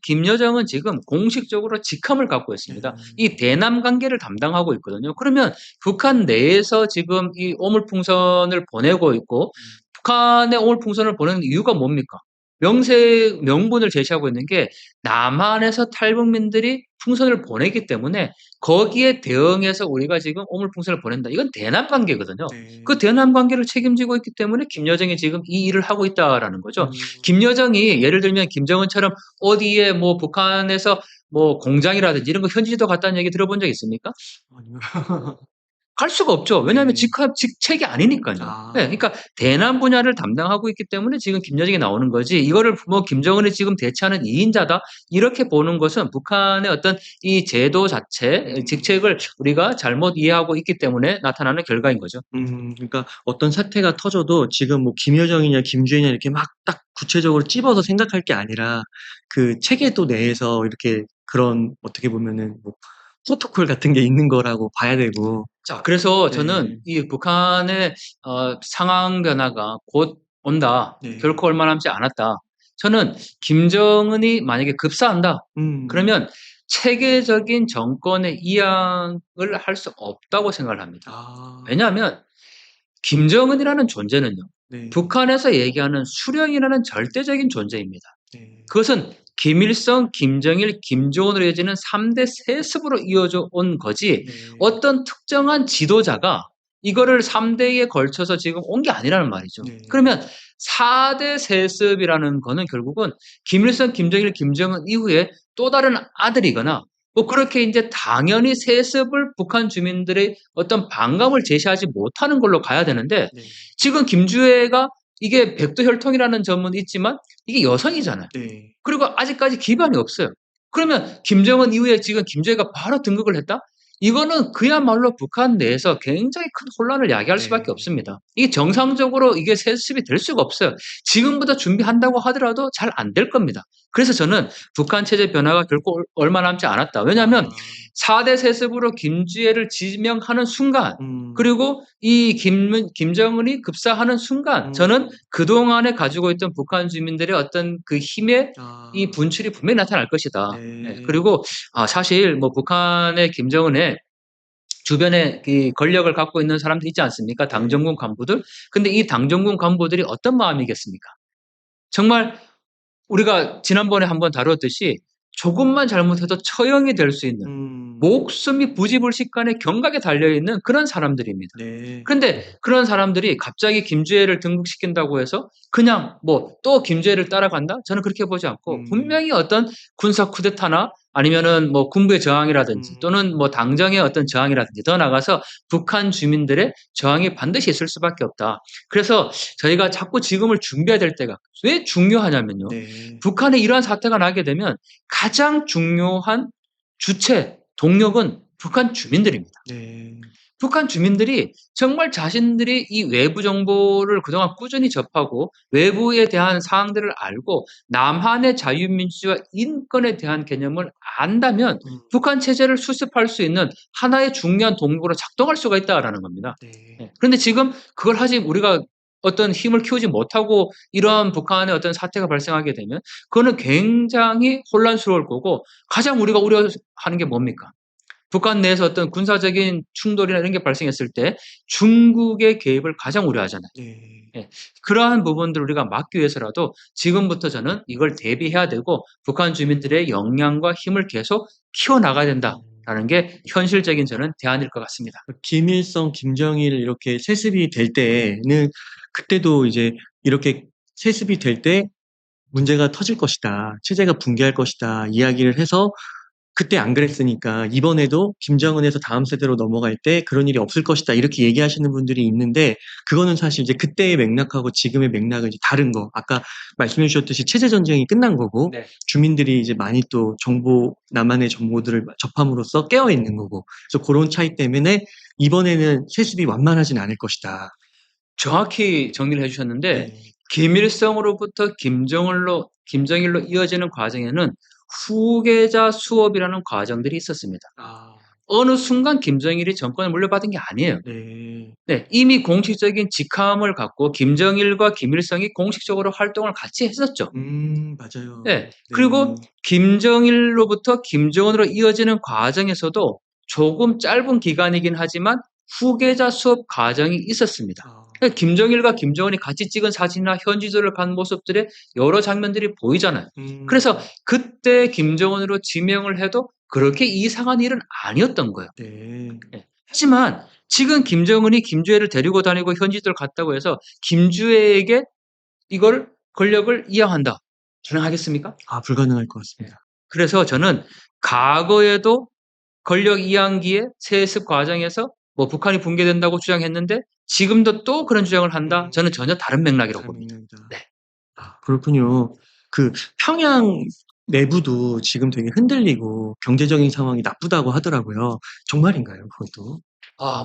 김여정은 지금 공식적으로 직함을 갖고 있습니다. 이 대남 관계를 담당하고 있거든요. 그러면 북한 내에서 지금 이 오물풍선을 보내고 있고 북한의 오물풍선을 보내는 이유가 뭡니까? 명분을 제시하고 있는 게 남한에서 탈북민들이 풍선을 보내기 때문에 거기에 대응해서 우리가 지금 오물풍선을 보낸다. 이건 대남 관계거든요. 그 네. 대남 관계를 책임지고 있기 때문에 김여정이 지금 이 일을 하고 있다라는 거죠. 음. 김여정이 예를 들면 김정은처럼 어디에 뭐 북한에서 뭐 공장이라든지 이런 거 현지지도 갔다는 얘기 들어본 적 있습니까? 아니요. 갈 수가 없죠. 왜냐하면 네. 직책이 아니니까요. 네, 아. 그러니까 대남 분야를 담당하고 있기 때문에 지금 김여정이 나오는 거지. 이거를 뭐 김정은이 지금 대체하는 2인자다 이렇게 보는 것은 북한의 어떤 이 제도 자체, 직책을 우리가 잘못 이해하고 있기 때문에 나타나는 결과인 거죠. 그러니까 어떤 사태가 터져도 지금 뭐 김여정이냐 김주희냐 이렇게 막 딱 구체적으로 찝어서 생각할 게 아니라 그 체계도 내에서 이렇게 그런 어떻게 보면은 뭐 프로토콜 같은 게 있는 거라고 봐야 되고. 자, 그래서 저는 네. 이 북한의 상황 변화가 곧 온다. 네. 결코 얼마 남지 않았다. 저는 김정은이 만약에 급사한다. 음. 그러면 체계적인 정권의 이양을 할 수 없다고 생각을 합니다. 아. 왜냐하면 김정은이라는 존재는요. 네. 북한에서 얘기하는 수령이라는 절대적인 존재입니다. 네. 그것은 김일성, 김정일, 김정은으로 이어지는 3대 세습으로 이어져 온 거지 네. 어떤 특정한 지도자가 이거를 3대에 걸쳐서 지금 온 게 아니라는 말이죠. 네. 그러면 4대 세습이라는 거는 결국은 김일성, 김정일, 김정은 이후에 또 다른 아들이거나 뭐 그렇게 이제 당연히 세습을 북한 주민들의 어떤 반감을 제시하지 못하는 걸로 가야 되는데 네. 지금 김주애가 이게 백두혈통이라는 점은 있지만 이게 여성이잖아요. 네. 그리고 아직까지 기반이 없어요. 그러면 김정은 이후에 지금 김정희가 바로 등극을 했다? 이거는 그야말로 북한 내에서 굉장히 큰 혼란을 야기할 수밖에 네. 없습니다. 이게 정상적으로 이게 세습이 될 수가 없어요. 지금부터 준비한다고 하더라도 잘 안 될 겁니다. 그래서 저는 북한 체제 변화가 결코 얼마 남지 않았다. 왜냐하면 아. 4대 세습으로 김주애를 지명하는 순간 음. 그리고 이 김정은이 급사하는 순간 저는 음. 그동안에 가지고 있던 북한 주민들의 어떤 그 힘의 이 아. 분출이 분명히 나타날 것이다. 예. 네. 그리고 사실 뭐 북한의 김정은의 주변에 이 권력을 갖고 있는 사람들 있지 않습니까? 네. 당정군 간부들. 근데 이 당정군 간부들이 어떤 마음이겠습니까? 정말 우리가 지난번에 한번 다뤘듯이 조금만 잘못해도 처형이 될 수 있는 음. 목숨이 부지불식간에 경각에 달려있는 그런 사람들입니다. 네. 그런데 그런 사람들이 갑자기 김주애를 등극시킨다고 해서 그냥 뭐 또 김주애를 따라간다? 저는 그렇게 보지 않고 네. 분명히 어떤 군사 쿠데타나 아니면은 뭐 군부의 저항이라든지 음. 또는 뭐 당정의 어떤 저항이라든지 더 나아가서 북한 주민들의 저항이 반드시 있을 수밖에 없다. 그래서 저희가 자꾸 지금을 준비해야 될 때가 왜 중요하냐면요. 네. 북한에 이러한 사태가 나게 되면 가장 중요한 주체, 동력은 북한 주민들입니다. 네. 북한 주민들이 정말 자신들이 이 외부 정보를 그동안 꾸준히 접하고 외부에 대한 사항들을 알고 남한의 자유민주주의와 인권에 대한 개념을 안다면 음. 북한 체제를 수습할 수 있는 하나의 중요한 동력으로 작동할 수가 있다라는 겁니다. 네. 그런데 지금 그걸 우리가 어떤 힘을 키우지 못하고 이러한 북한의 어떤 사태가 발생하게 되면 그거는 굉장히 혼란스러울 거고 가장 우리가 우려하는 게 뭡니까? 북한 내에서 어떤 군사적인 충돌이나 이런 게 발생했을 때 중국의 개입을 가장 우려하잖아요. 네. 예. 그러한 부분들을 우리가 막기 위해서라도 지금부터 저는 이걸 대비해야 되고 북한 주민들의 역량과 힘을 계속 키워나가야 된다라는 게 현실적인 저는 대안일 것 같습니다. 김일성, 김정일 이렇게 세습이 될 때는 그때도 이제 이렇게 세습이 될 때 문제가 터질 것이다. 체제가 붕괴할 것이다. 이야기를 해서 그때 안 그랬으니까 이번에도 김정은에서 다음 세대로 넘어갈 때 그런 일이 없을 것이다. 이렇게 얘기하시는 분들이 있는데 그거는 사실 이제 그때의 맥락하고 지금의 맥락은 이제 다른 거. 아까 말씀해 주셨듯이 체제 전쟁이 끝난 거고 네. 주민들이 이제 많이 또 남한의 정보들을 접함으로써 깨어 있는 거고. 그래서 그런 차이 때문에 이번에는 세습이 완만하진 않을 것이다. 정확히 정리를 해주셨는데 네. 김일성으로부터 김정일로 이어지는 과정에는 후계자 수업이라는 과정들이 있었습니다. 아. 어느 순간 김정일이 정권을 물려받은 게 아니에요. 네. 네, 이미 공식적인 직함을 갖고 김정일과 김일성이 공식적으로 활동을 같이 했었죠. 맞아요. 네, 네. 그리고 김정일로부터 김정은으로 이어지는 과정에서도 조금 짧은 기간이긴 하지만 후계자 수업 과정이 있었습니다. 아. 그러니까 김정일과 김정은이 같이 찍은 사진이나 현지들을 간 모습들의 여러 장면들이 보이잖아요. 그래서 그때 김정은으로 지명을 해도 그렇게 이상한 일은 아니었던 거예요. 네. 예. 하지만 지금 김정은이 김주애를 데리고 다니고 현지들 갔다고 해서 김주애에게 이걸 권력을 이양한다. 가능하겠습니까? 불가능할 것 예. 같습니다. 그래서 저는 과거에도 권력 이양기의 세습 과정에서 뭐 북한이 붕괴된다고 주장했는데 지금도 또 그런 주장을 한다? 저는 전혀 다른 맥락이라고 다른 봅니다. 맥락이다. 네. 그렇군요. 그 평양 내부도 지금 되게 흔들리고 경제적인 상황이 나쁘다고 하더라고요. 정말인가요, 그것도?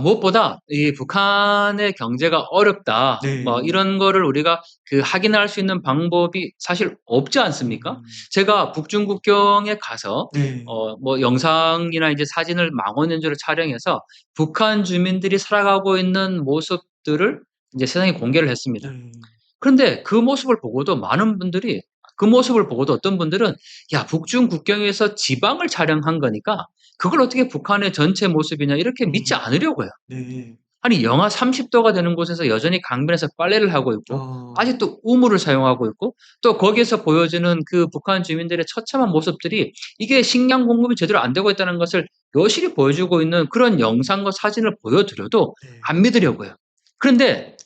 무엇보다 이 북한의 경제가 어렵다. 네. 뭐 이런 거를 우리가 확인할 수 있는 방법이 사실 없지 않습니까? 제가 북중 국경에 가서 네. 뭐 영상이나 이제 사진을 망원 연주를 촬영해서 북한 주민들이 살아가고 있는 모습들을 이제 세상에 공개를 했습니다. 네. 그런데 그 모습을 보고도 많은 분들이 그 모습을 보고도 어떤 분들은 야, 북중 국경에서 지방을 촬영한 거니까 그걸 어떻게 북한의 전체 모습이냐 이렇게 믿지 않으려고 해요. 네. 아니 영하 30도가 되는 곳에서 여전히 강변에서 빨래를 하고 있고 아직도 우물을 사용하고 있고 또 거기에서 보여지는 그 북한 주민들의 처참한 모습들이 이게 식량 공급이 제대로 안 되고 있다는 것을 여실히 보여주고 있는 그런 영상과 사진을 보여드려도 네. 안 믿으려고 해요. 그런데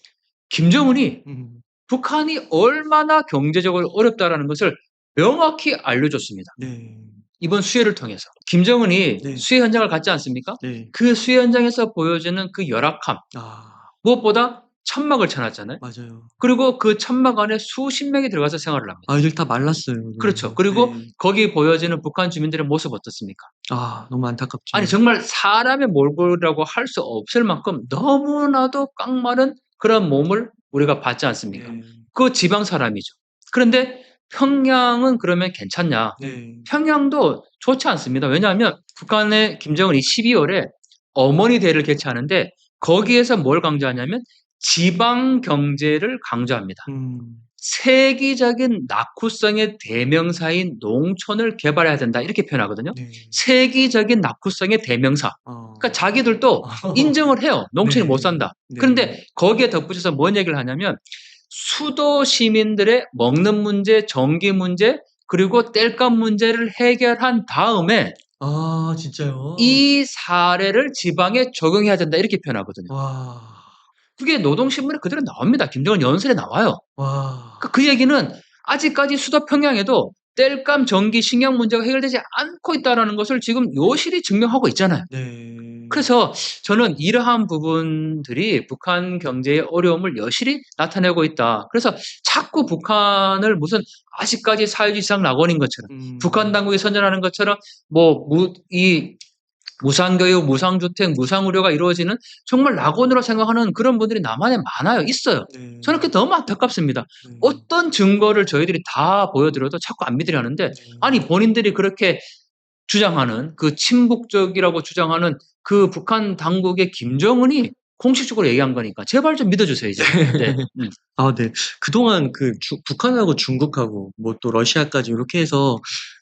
김정은이 북한이 얼마나 경제적으로 어렵다라는 것을 명확히 알려줬습니다. 네. 이번 수해를 통해서. 김정은이 네. 수해 현장을 갔지 않습니까? 네. 그 수해 현장에서 보여지는 그 열악함, 무엇보다 천막을 쳐놨잖아요. 맞아요. 그리고 그 천막 안에 수십 명이 들어가서 생활을 합니다. 애들 다 말랐어요. 그렇죠. 그리고 네. 거기 보여지는 북한 주민들의 모습 어떻습니까? 너무 안타깝죠. 아니 정말 사람의 몰골이라고 할 수 없을 만큼 너무나도 깡마른 그런 몸을 우리가 봤지 않습니까? 네. 그 지방 사람이죠. 그런데 평양은 그러면 괜찮냐? 네. 평양도 좋지 않습니다. 왜냐하면 북한의 김정은이 12월에 어머니 대회를 개최하는데 거기에서 뭘 강조하냐면 지방 경제를 강조합니다. 세계적인 낙후성의 대명사인 농촌을 개발해야 된다 이렇게 표현하거든요. 네. 세계적인 낙후성의 대명사. 그러니까 자기들도 인정을 해요. 농촌이 네. 못 산다. 네. 그런데 거기에 덧붙여서 뭔 얘기를 하냐면 수도 시민들의 먹는 문제, 전기 문제, 그리고 땔감 문제를 해결한 다음에 진짜요? 이 사례를 지방에 적용해야 된다 이렇게 표현하거든요. 와. 그게 노동신문에 그대로 나옵니다. 김정은 연설에 나와요. 와. 그 얘기는 아직까지 수도 평양에도 땔감, 전기, 식량 문제가 해결되지 않고 있다는 것을 지금 요실히 증명하고 있잖아요. 네. 그래서 저는 이러한 부분들이 북한 경제의 어려움을 여실히 나타내고 있다. 그래서 자꾸 북한을 무슨 아직까지 사회주의 시장 낙원인 것처럼 북한 당국이 선전하는 것처럼 이 무상교육, 무상주택, 무상의료가 이루어지는 정말 낙원으로 생각하는 그런 분들이 남한에 많아요. 있어요. 네. 저는 그게 너무 안타깝습니다. 어떤 증거를 저희들이 다 보여드려도 자꾸 안 믿으려 하는데 아니 본인들이 그렇게 주장하는 그 친북적이라고 주장하는 그 북한 당국의 김정은이 공식적으로 얘기한 거니까 제발 좀 믿어주세요 이제. 네. 네. 그동안 북한하고 중국하고 뭐 또 러시아까지 이렇게 해서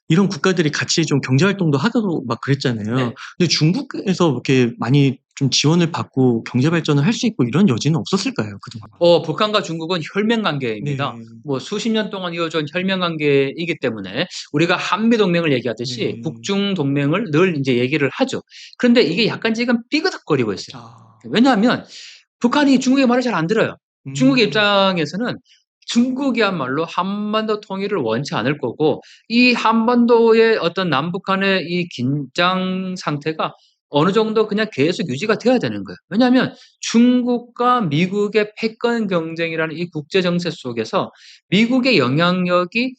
이런 국가들이 같이 좀 경제 활동도 하고 막 그랬잖아요. 네. 근데 중국에서 이렇게 많이 좀 지원을 받고 경제 발전을 할 수 있고 이런 여지는 없었을까요, 그동안? 북한과 중국은 혈맹 관계입니다. 네. 뭐 수십 년 동안 이어져온 혈맹 관계이기 때문에 우리가 한미 동맹을 얘기하듯이 네. 북중 동맹을 늘 이제 얘기를 하죠. 그런데 이게 약간 지금 삐그덕거리고 있어요. 왜냐하면 북한이 중국의 말을 잘 안 들어요. 중국의 입장에서는 중국이야말로 한반도 통일을 원치 않을 거고 이 한반도의 어떤 남북한의 이 긴장 상태가 어느 정도 그냥 계속 유지가 돼야 되는 거예요. 왜냐하면 중국과 미국의 패권 경쟁이라는 이 국제 정세 속에서 미국의 영향력이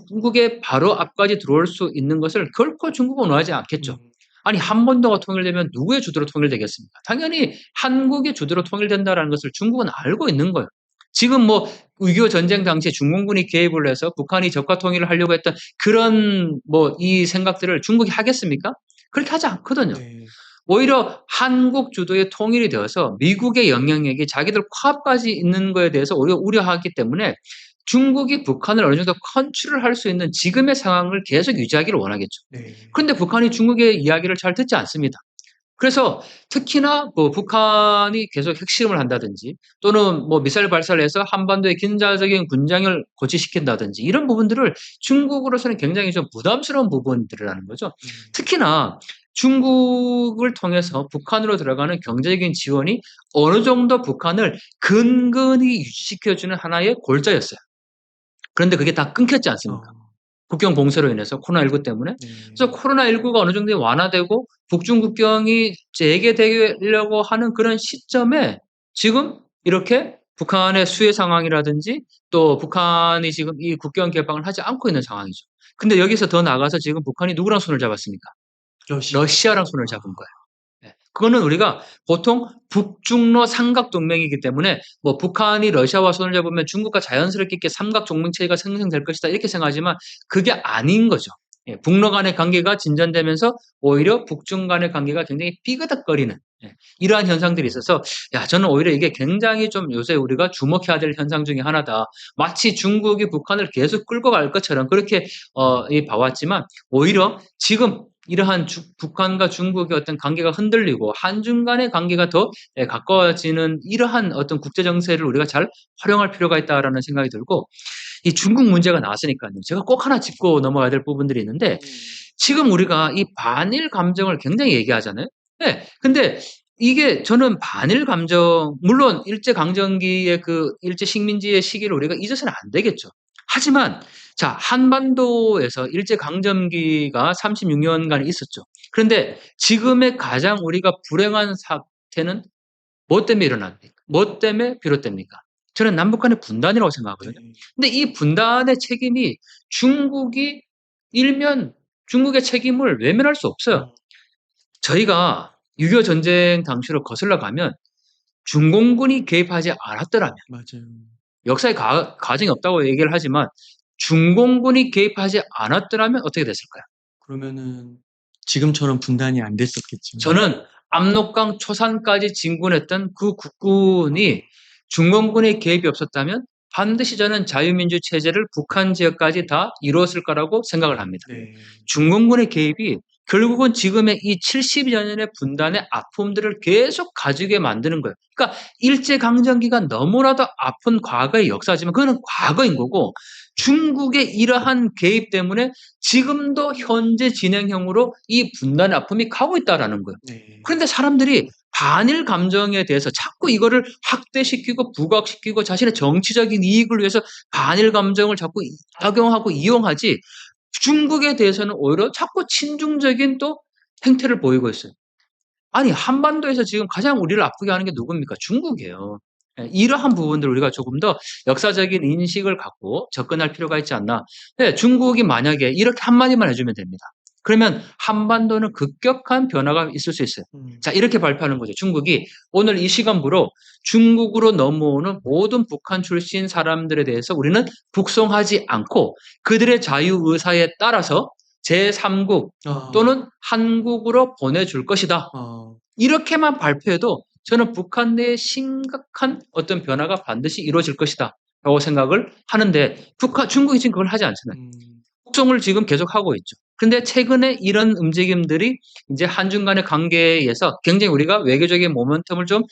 중국의 바로 앞까지 들어올 수 있는 것을 결코 중국은 원하지 않겠죠. 아니 한반도가 통일되면 누구의 주도로 통일되겠습니까? 당연히 한국의 주도로 통일된다는 것을 중국은 알고 있는 거예요. 지금 뭐 6.25 전쟁 당시에 중공군이 개입을 해서 북한이 적화 통일을 하려고 했던 그런 이 생각들을 중국이 하겠습니까? 그렇게 하지 않거든요. 네. 오히려 한국 주도의 통일이 되어서 미국의 영향력이 자기들 코앞까지 있는 거에 대해서 오히려 우려하기 때문에 중국이 북한을 어느 정도 컨트롤할 수 있는 지금의 상황을 계속 유지하기를 원하겠죠. 네. 그런데 북한이 중국의 이야기를 잘 듣지 않습니다. 그래서 특히나 뭐 북한이 계속 핵실험을 한다든지 또는 뭐 미사일 발사를 해서 한반도의 긴장적인 군장을 고취시킨다든지 이런 부분들을 중국으로서는 굉장히 좀 부담스러운 부분들이라는 거죠. 음. 특히나 중국을 통해서 북한으로 들어가는 경제적인 지원이 어느 정도 북한을 근근히 유지시켜주는 하나의 골자였어요. 그런데 그게 다 끊겼지 않습니까? 어. 국경 봉쇄로 인해서 코로나19 때문에. 그래서 네. 코로나19가 어느 정도 완화되고 북중 국경이 재개되려고 하는 그런 시점에 지금 이렇게 북한의 수해 상황이라든지 또 북한이 지금 이 국경 개방을 하지 않고 있는 상황이죠. 근데 여기서 더 나아가서 지금 북한이 누구랑 손을 잡았습니까? 러시아. 러시아랑 손을 아. 잡은 거예요. 예. 그거는 우리가 보통 북중러 삼각 동맹이기 때문에 뭐 북한이 러시아와 손을 잡으면 중국과 자연스럽게 이렇게 삼각 동맹체가 생성될 것이다 이렇게 생각하지만 그게 아닌 거죠. 예. 북러 간의 관계가 진전되면서 오히려 북중 간의 관계가 굉장히 삐그덕거리는 이러한 현상들이 있어서 야 저는 오히려 이게 굉장히 좀 요새 우리가 주목해야 될 현상 중에 하나다. 마치 중국이 북한을 계속 끌고 갈 것처럼 그렇게 봐왔지만 오히려 지금 이러한 북한과 중국의 어떤 관계가 흔들리고 한중 간의 관계가 더 가까워지는 이러한 어떤 국제 정세를 우리가 잘 활용할 필요가 있다라는 생각이 들고 이 중국 문제가 나왔으니까요. 제가 꼭 하나 짚고 넘어가야 될 부분들이 있는데 지금 우리가 이 반일 감정을 굉장히 얘기하잖아요. 네, 근데 이게 저는 반일 감정 물론 일제 강점기의 그 일제 식민지의 시기를 우리가 잊어서는 안 되겠죠. 하지만 자 한반도에서 일제 강점기가 36년간 있었죠. 그런데 지금의 가장 우리가 불행한 사태는 뭐 때문에 일어납니까? 뭐 때문에 비롯됩니까? 저는 남북 간의 분단이라고 생각하거든요. 네. 근데 이 분단의 책임이 중국이 일면 중국의 책임을 외면할 수 없어요. 저희가 6.25 전쟁 당시로 거슬러 가면 중공군이 개입하지 않았더라면 맞아요. 역사의 과정이 없다고 얘기를 하지만 중공군이 개입하지 않았더라면 어떻게 됐을까요? 그러면은 지금처럼 분단이 안 됐었겠죠. 저는 압록강 초산까지 진군했던 그 국군이 중공군의 개입이 없었다면 반드시 저는 자유민주 체제를 북한 지역까지 다 이루었을 거라고 생각을 합니다. 네. 중공군의 개입이 결국은 지금의 이 70여 년의 분단의 아픔들을 계속 가지게 만드는 거예요. 그러니까 일제강점기가 너무나도 아픈 과거의 역사지만 그거는 과거인 거고 중국의 이러한 개입 때문에 지금도 현재 진행형으로 이 분단의 아픔이 가고 있다라는 거예요. 네. 그런데 사람들이 반일 감정에 대해서 자꾸 이거를 확대시키고 부각시키고 자신의 정치적인 이익을 위해서 반일 감정을 자꾸 악용하고 이용하지 중국에 대해서는 오히려 자꾸 친중적인 또 행태를 보이고 있어요. 아니 한반도에서 지금 가장 우리를 아프게 하는 게 누굽니까? 중국이에요. 예, 이러한 부분들 우리가 조금 더 역사적인 인식을 갖고 접근할 필요가 있지 않나. 네, 중국이 만약에 이렇게 한마디만 해주면 됩니다. 그러면 한반도는 급격한 변화가 있을 수 있어요. 자 이렇게 발표하는 거죠. 중국이 오늘 이 시간부로 중국으로 넘어오는 모든 북한 출신 사람들에 대해서 우리는 북송하지 않고 그들의 자유의사에 따라서 제3국 또는 한국으로 보내줄 것이다. 이렇게만 발표해도 저는 북한 내에 심각한 어떤 변화가 반드시 이루어질 것이다. 라고 생각을 하는데 중국이 지금 그걸 하지 않잖아요. 북송을 지금 계속하고 있죠. 근데 최근에 이런 움직임들이 이제 한중 간의 관계에서 굉장히 우리가 외교적인 모멘텀을 좀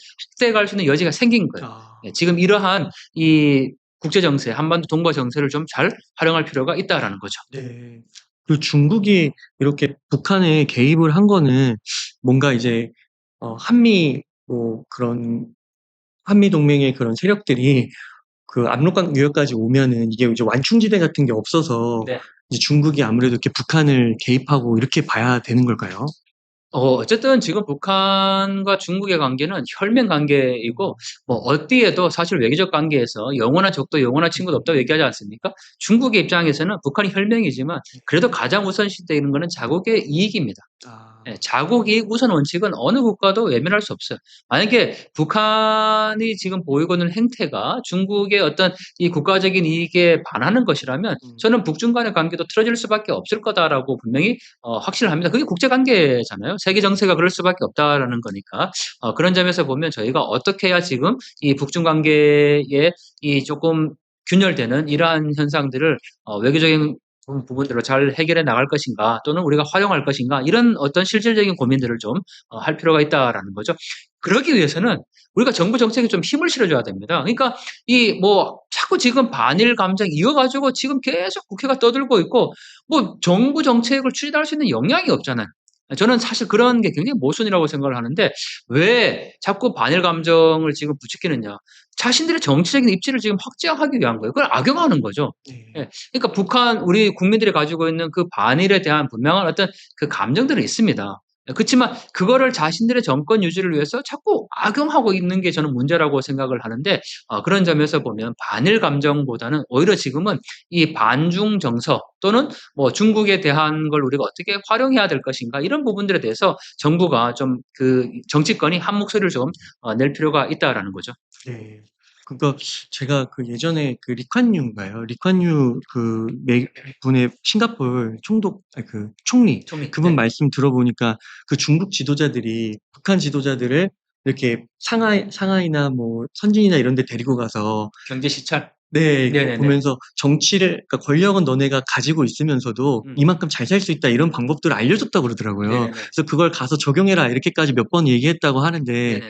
확대할 수 있는 여지가 생긴 거예요. 지금 이러한 이 국제 정세, 한반도 동북아 정세를 좀 잘 활용할 필요가 있다라는 거죠. 네. 그 중국이 이렇게 북한에 개입을 한 거는 뭔가 이제 한미 뭐 그런 한미 동맹의 그런 세력들이 그 압록강 유역까지 오면은 이게 이제 완충지대 같은 게 없어서 네. 이제 중국이 아무래도 이렇게 북한을 개입하고 이렇게 봐야 되는 걸까요? 어쨌든 지금 북한과 중국의 관계는 혈맹 관계이고, 뭐, 어디에도 사실 외교적 관계에서 영원한 적도 영원한 친구도 없다고 얘기하지 않습니까? 중국의 입장에서는 북한이 혈맹이지만, 그래도 가장 우선시 되는 것은 자국의 이익입니다. 예, 자국 이익 우선 원칙은 어느 국가도 외면할 수 없어요. 만약에 북한이 지금 보이고 있는 행태가 중국의 어떤 이 국가적인 이익에 반하는 것이라면 저는 북중 간의 관계도 틀어질 수밖에 없을 거다라고 분명히 확신을 합니다. 그게 국제 관계잖아요. 세계 정세가 그럴 수밖에 없다라는 거니까 그런 점에서 보면 저희가 어떻게 해야 지금 이 북중 관계에 이 조금 균열되는 이러한 현상들을 외교적인 부분들로 잘 해결해 나갈 것인가 또는 우리가 활용할 것인가 이런 어떤 실질적인 고민들을 좀 할 필요가 있다라는 거죠. 그러기 위해서는 우리가 정부 정책에 좀 힘을 실어줘야 됩니다. 그러니까 이 뭐 자꾸 지금 반일 감정 이거 가지고 지금 계속 국회가 떠들고 있고 뭐 정부 정책을 추진할 수 있는 역량이 없잖아요. 저는 사실 그런 게 굉장히 모순이라고 생각을 하는데 왜 자꾸 반일 감정을 지금 부추기느냐. 자신들의 정치적인 입지를 지금 확장하기 위한 거예요. 그걸 악용하는 거죠. 네. 예. 그러니까 북한 우리 국민들이 가지고 있는 그 반일에 대한 분명한 어떤 그 감정들은 있습니다. 그치만 그거를 자신들의 정권 유지를 위해서 자꾸 악용하고 있는 게 저는 문제라고 생각을 하는데 그런 점에서 보면 반일 감정보다는 오히려 지금은 이 반중 정서 또는 뭐 중국에 대한 걸 우리가 어떻게 활용해야 될 것인가 이런 부분들에 대해서 정부가 좀 그 정치권이 한 목소리를 좀 낼 필요가 있다라는 거죠. 네. 그러니까 제가 그 예전에 그 리콴유인가요? 리콴유 그 분의 싱가포르 총독 그 총리 총리. 그분 네. 말씀 들어보니까 그 중국 지도자들이 북한 지도자들을 이렇게 상하이나 뭐 선진이나 이런 데 데리고 가서 경제 시찰. 네, 네네네. 보면서 정치를, 그러니까 권력은 너네가 가지고 있으면서도 이만큼 잘 살 수 있다 이런 방법들을 알려줬다고 그러더라고요. 네네네. 그래서 그걸 가서 적용해라 이렇게까지 몇 번 얘기했다고 하는데 네네네.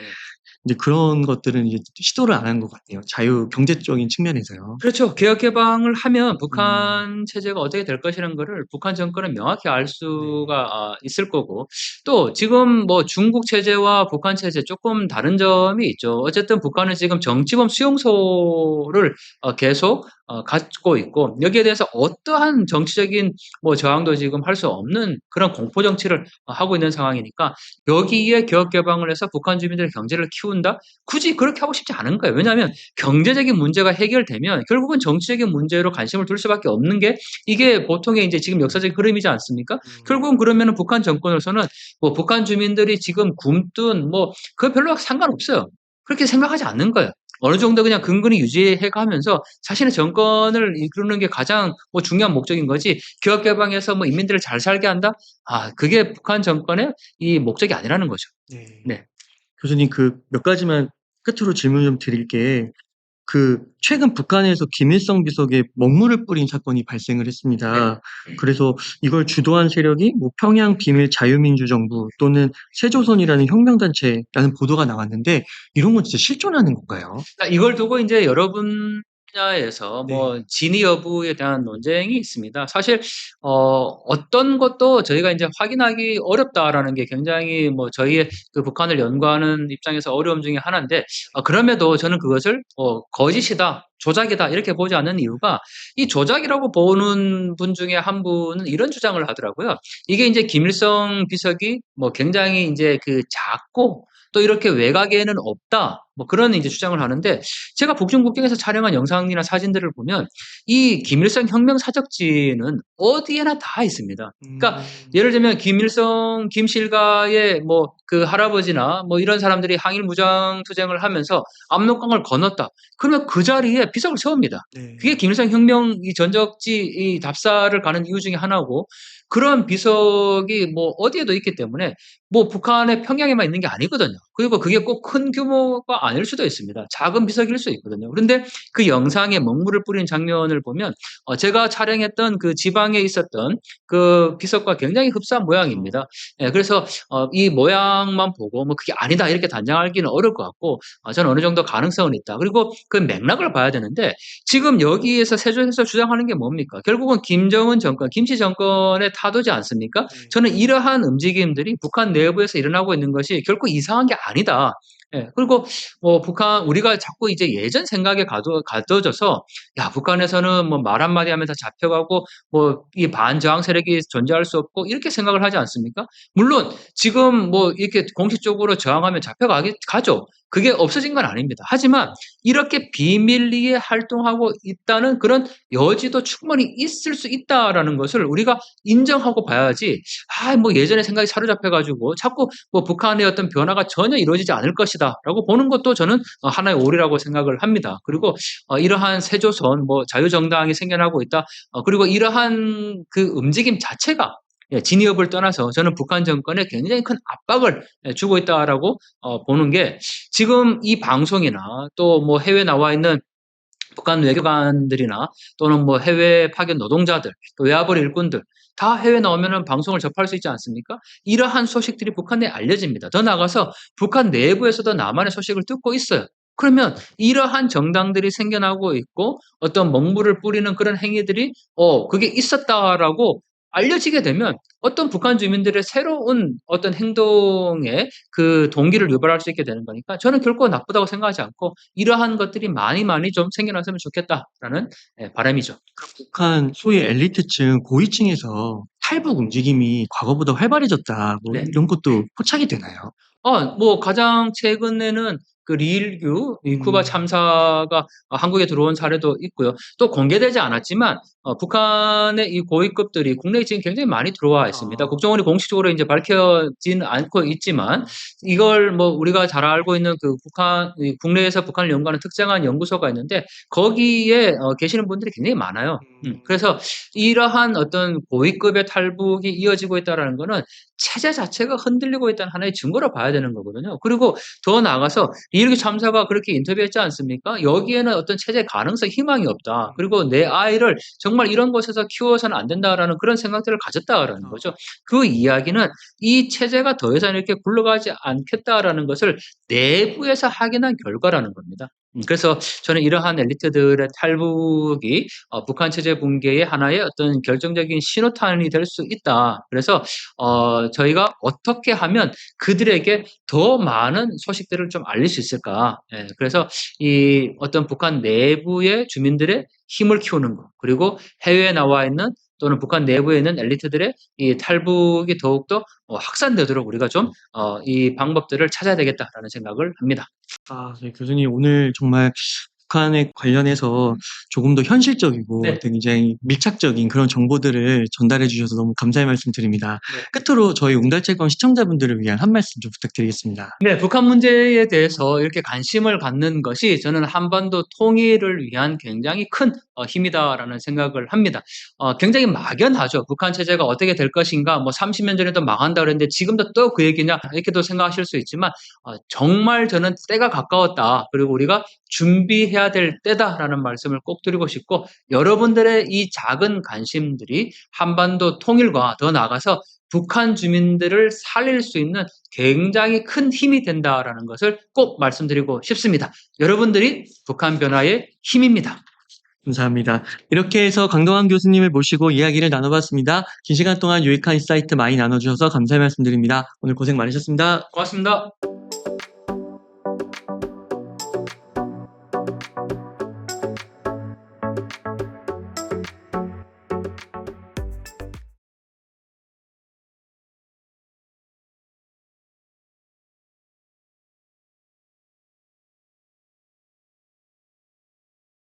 이제 그런 것들은 이제 시도를 안 한 것 같아요. 자유 경제적인 측면에서요. 그렇죠. 개혁 개방을 하면 음, 북한 체제가 어떻게 될 것이라는 거를 북한 정권은 명확히 알 수가 네, 있을 거고 또 지금 뭐 중국 체제와 북한 체제 조금 다른 점이 있죠. 어쨌든 북한은 지금 정치범 수용소를 계속 갖고 있고 여기에 대해서 어떠한 정치적인 뭐 저항도 지금 할 수 없는 그런 공포 정치를 하고 있는 상황이니까 여기에 개혁 개방을 해서 북한 주민들의 경제를 키운다? 굳이 그렇게 하고 싶지 않은 거예요. 왜냐하면 경제적인 문제가 해결되면 결국은 정치적인 문제로 관심을 둘 수밖에 없는 게 이게 보통의 이제 지금 역사적인 흐름이지 않습니까? 음, 결국은 그러면은 북한 정권으로서는 뭐 북한 주민들이 지금 굶든 뭐 그거 별로 상관없어요. 그렇게 생각하지 않는 거예요. 어느 정도 그냥 근근히 유지해 가면서 자신의 정권을 이루는 게 가장 뭐 중요한 목적인 거지 개혁 개방해서 뭐 인민들을 잘 살게 한다? 그게 북한 정권의 이 목적이 아니라는 거죠. 네. 네. 교수님 그 몇 가지만 끝으로 질문 좀 드릴게. 그 최근 북한에서 김일성 비석에 먹물을 뿌린 사건이 발생을 네. 했습니다. 그래서 이걸 주도한 세력이 뭐 평양 비밀 자유민주정부 또는 세조선이라는 혁명단체라는 보도가 나왔는데 이런 건 진짜 실존하는 건가요? 그러니까 이걸 두고 인제 여러 분야에서 뭐 네. 진위 여부에 대한 논쟁이 있습니다. 사실 어떤 것도 저희가 인제 확인하기 어렵다라는 게 굉장히 뭐 저희의 그 북한을 연구하는 입장에서 어려움 중에 하나인데 그럼에도 저는 그것을 '거짓이다. 조작이다.' 이렇게 보지 않는 이유가 이 조작이라고 보는 분 중에 한 분은 이런 주장을 하더라고요. 이게 인제 김일성 비석이 뭐 굉장히 인제 그 작고 또 이렇게 외곽에는 없다. 뭐 그런 이제 주장을 하는데 제가 북중 국경에서 촬영한 영상이나 사진들을 보면 이 김일성 혁명 사적지는 어디에나 다 있습니다. 그러니까 음. 예를 들면 김일성, 김실가의 뭐 그 할아버지나 뭐 이런 사람들이 항일 무장 투쟁을 하면서 압록강을 건넜다. 그러면 그 자리에 비석을 세웁니다. 그게 네. 김일성 혁명 이 전적지 이 답사를 가는 이유 중에 하나고 그런 비석이 뭐 어디에도 있기 때문에 뭐 북한의 평양에만 있는 게 아니거든요. 그리고 그게 꼭 큰 규모가 아닐 수도 있습니다. 작은 비석일 수 있거든요. 그런데 그 영상에 먹물을 뿌리는 장면을 보면 제가 촬영했던 그 지방에 있었던 그 비석과 굉장히 흡사한 그쵸. 모양입니다. 예, 그래서 이 모양만 보고 뭐 그게 아니다 이렇게 단정하기는 어려울 것 같고 저는 어느 정도 가능성은 있다. 그리고 그 맥락을 봐야 되는데 지금 여기에서 세조에서 주장하는 게 뭡니까? 결국은 김정은 정권, 김씨 정권의 타도지 않습니까? 네. 저는 이러한 움직임들이 북한 내부에서 일어나고 있는 것이 결코 이상한 게 아니다. 예. 그리고 북한 우리가 자꾸 이제 예전 생각에 가둬져서 야 북한에서는 뭐 말 한마디 하면 다 잡혀가고 뭐 이 반저항 세력이 존재할 수 없고 이렇게 생각을 하지 않습니까? 물론 지금 뭐 이렇게 공식적으로 저항하면 잡혀가기 가죠. 그게 없어진 건 아닙니다. 하지만 이렇게 비밀리에 활동하고 있다는 그런 여지도 충분히 있을 수 있다라는 것을 우리가 인정하고 봐야지 뭐 예전에 생각이 사로잡혀 가지고 자꾸 뭐 북한의 어떤 변화가 전혀 이루어지지 않을 것이다라고 보는 것도 저는 하나의 오류라고 생각을 합니다. 그리고 이러한 새조선 뭐 자유정당이 생겨나고 있다. 그리고 이러한 그 움직임 자체가 진위업을 떠나서 저는 북한 정권에 굉장히 큰 압박을 주고 있다라고 보는 게 지금 이 방송이나 또 뭐 해외 나와 있는 북한 외교관들이나 또는 뭐 해외 파견 노동자들, 또 외화벌 일꾼들 다 해외 나오면은 방송을 접할 수 있지 않습니까? 이러한 소식들이 북한 내에 알려집니다. 더 나아가서 북한 내부에서도 남한의 소식을 듣고 있어요. 그러면 이러한 정당들이 생겨나고 있고 어떤 먹물을 뿌리는 그런 행위들이 그게 있었다라고 알려지게 되면 어떤 북한 주민들의 새로운 어떤 행동에 그 동기를 유발할 수 있게 되는 거니까 저는 결코 나쁘다고 생각하지 않고 이러한 것들이 많이 많이 좀 생겨났으면 좋겠다라는 바람이죠. 북한 소위 엘리트층, 고위층에서 탈북 움직임이 과거보다 활발해졌다. 뭐 네. 이런 것도 포착이 되나요? 뭐 가장 최근에는 그 리일규 이 쿠바 참사가 한국에 들어온 사례도 있고요. 또 공개되지 않았지만 북한의 이 고위급들이 국내에 지금 굉장히 많이 들어와 있습니다. 아. 국정원이 공식적으로 이제 밝혀지는 않고 있지만 이걸 뭐 우리가 잘 알고 있는 그 국내에서 북한을 연구하는 특정한 연구소가 있는데 거기에 계시는 분들이 굉장히 많아요. 그래서 이러한 어떤 고위급의 탈북이 이어지고 있다라는 거는 체제 자체가 흔들리고 있다는 하나의 증거로 봐야 되는 거거든요. 그리고 더 나아가서 리일규 참사가 그렇게 인터뷰했지 않습니까? 여기에는 어떤 체제 가능성, 희망이 없다. 그리고 내 아이를 정말 이런 곳에서 키워서는 안 된다라는 그런 생각들을 가졌다라는 거죠. 그 이야기는 이 체제가 더 이상 이렇게 굴러가지 않겠다라는 것을 내부에서 확인한 결과라는 겁니다. 그래서 저는 이러한 엘리트들의 탈북이 북한 체제 붕괴의 하나의 어떤 결정적인 신호탄이 될 수 있다. 그래서 저희가 어떻게 하면 그들에게 더 많은 소식들을 좀 알릴 수 있을까? 그래서 이 어떤 북한 내부의 주민들의 힘을 키우는 것, 그리고 해외에 나와 있는 또는 북한 내부에 있는 엘리트들의 이 탈북이 더욱더 확산되도록 우리가 좀 이 방법들을 찾아야 되겠다라는 생각을 합니다. 네, 교수님 오늘 정말 북한에 관련해서 조금 더 현실적이고 네. 굉장히 밀착적인 그런 정보들을 전달해 주셔서 너무 감사의 말씀 드립니다. 끝으로 저희 웅달체권 시청자분들을 위한 한 말씀 좀 부탁드리겠습니다. 네, 북한 문제에 대해서 이렇게 관심을 갖는 것이 저는 한반도 통일을 위한 굉장히 큰 힘이다라는 생각을 합니다. 굉장히 막연하죠. 북한 체제가 어떻게 될 것인가, 뭐 30년 전에도 망한다 그랬는데 지금도 또 그 얘기냐 이렇게도 생각하실 수 있지만 정말 저는 때가 가까웠다. 그리고 우리가 준비해야 될 때다라는 말씀을 꼭 드리고 싶고 여러분들의 이 작은 관심들이 한반도 통일과 더 나아가서 북한 주민들을 살릴 수 있는 굉장히 큰 힘이 된다라는 것을 꼭 말씀드리고 싶습니다. 여러분들이 북한 변화의 힘입니다. 감사합니다. 이렇게 해서 강동원 교수님을 모시고 이야기를 나눠봤습니다. 긴 시간 동안 유익한 인사이트 많이 나눠주셔서 감사의 말씀드립니다. 오늘 고생 많으셨습니다. 고맙습니다.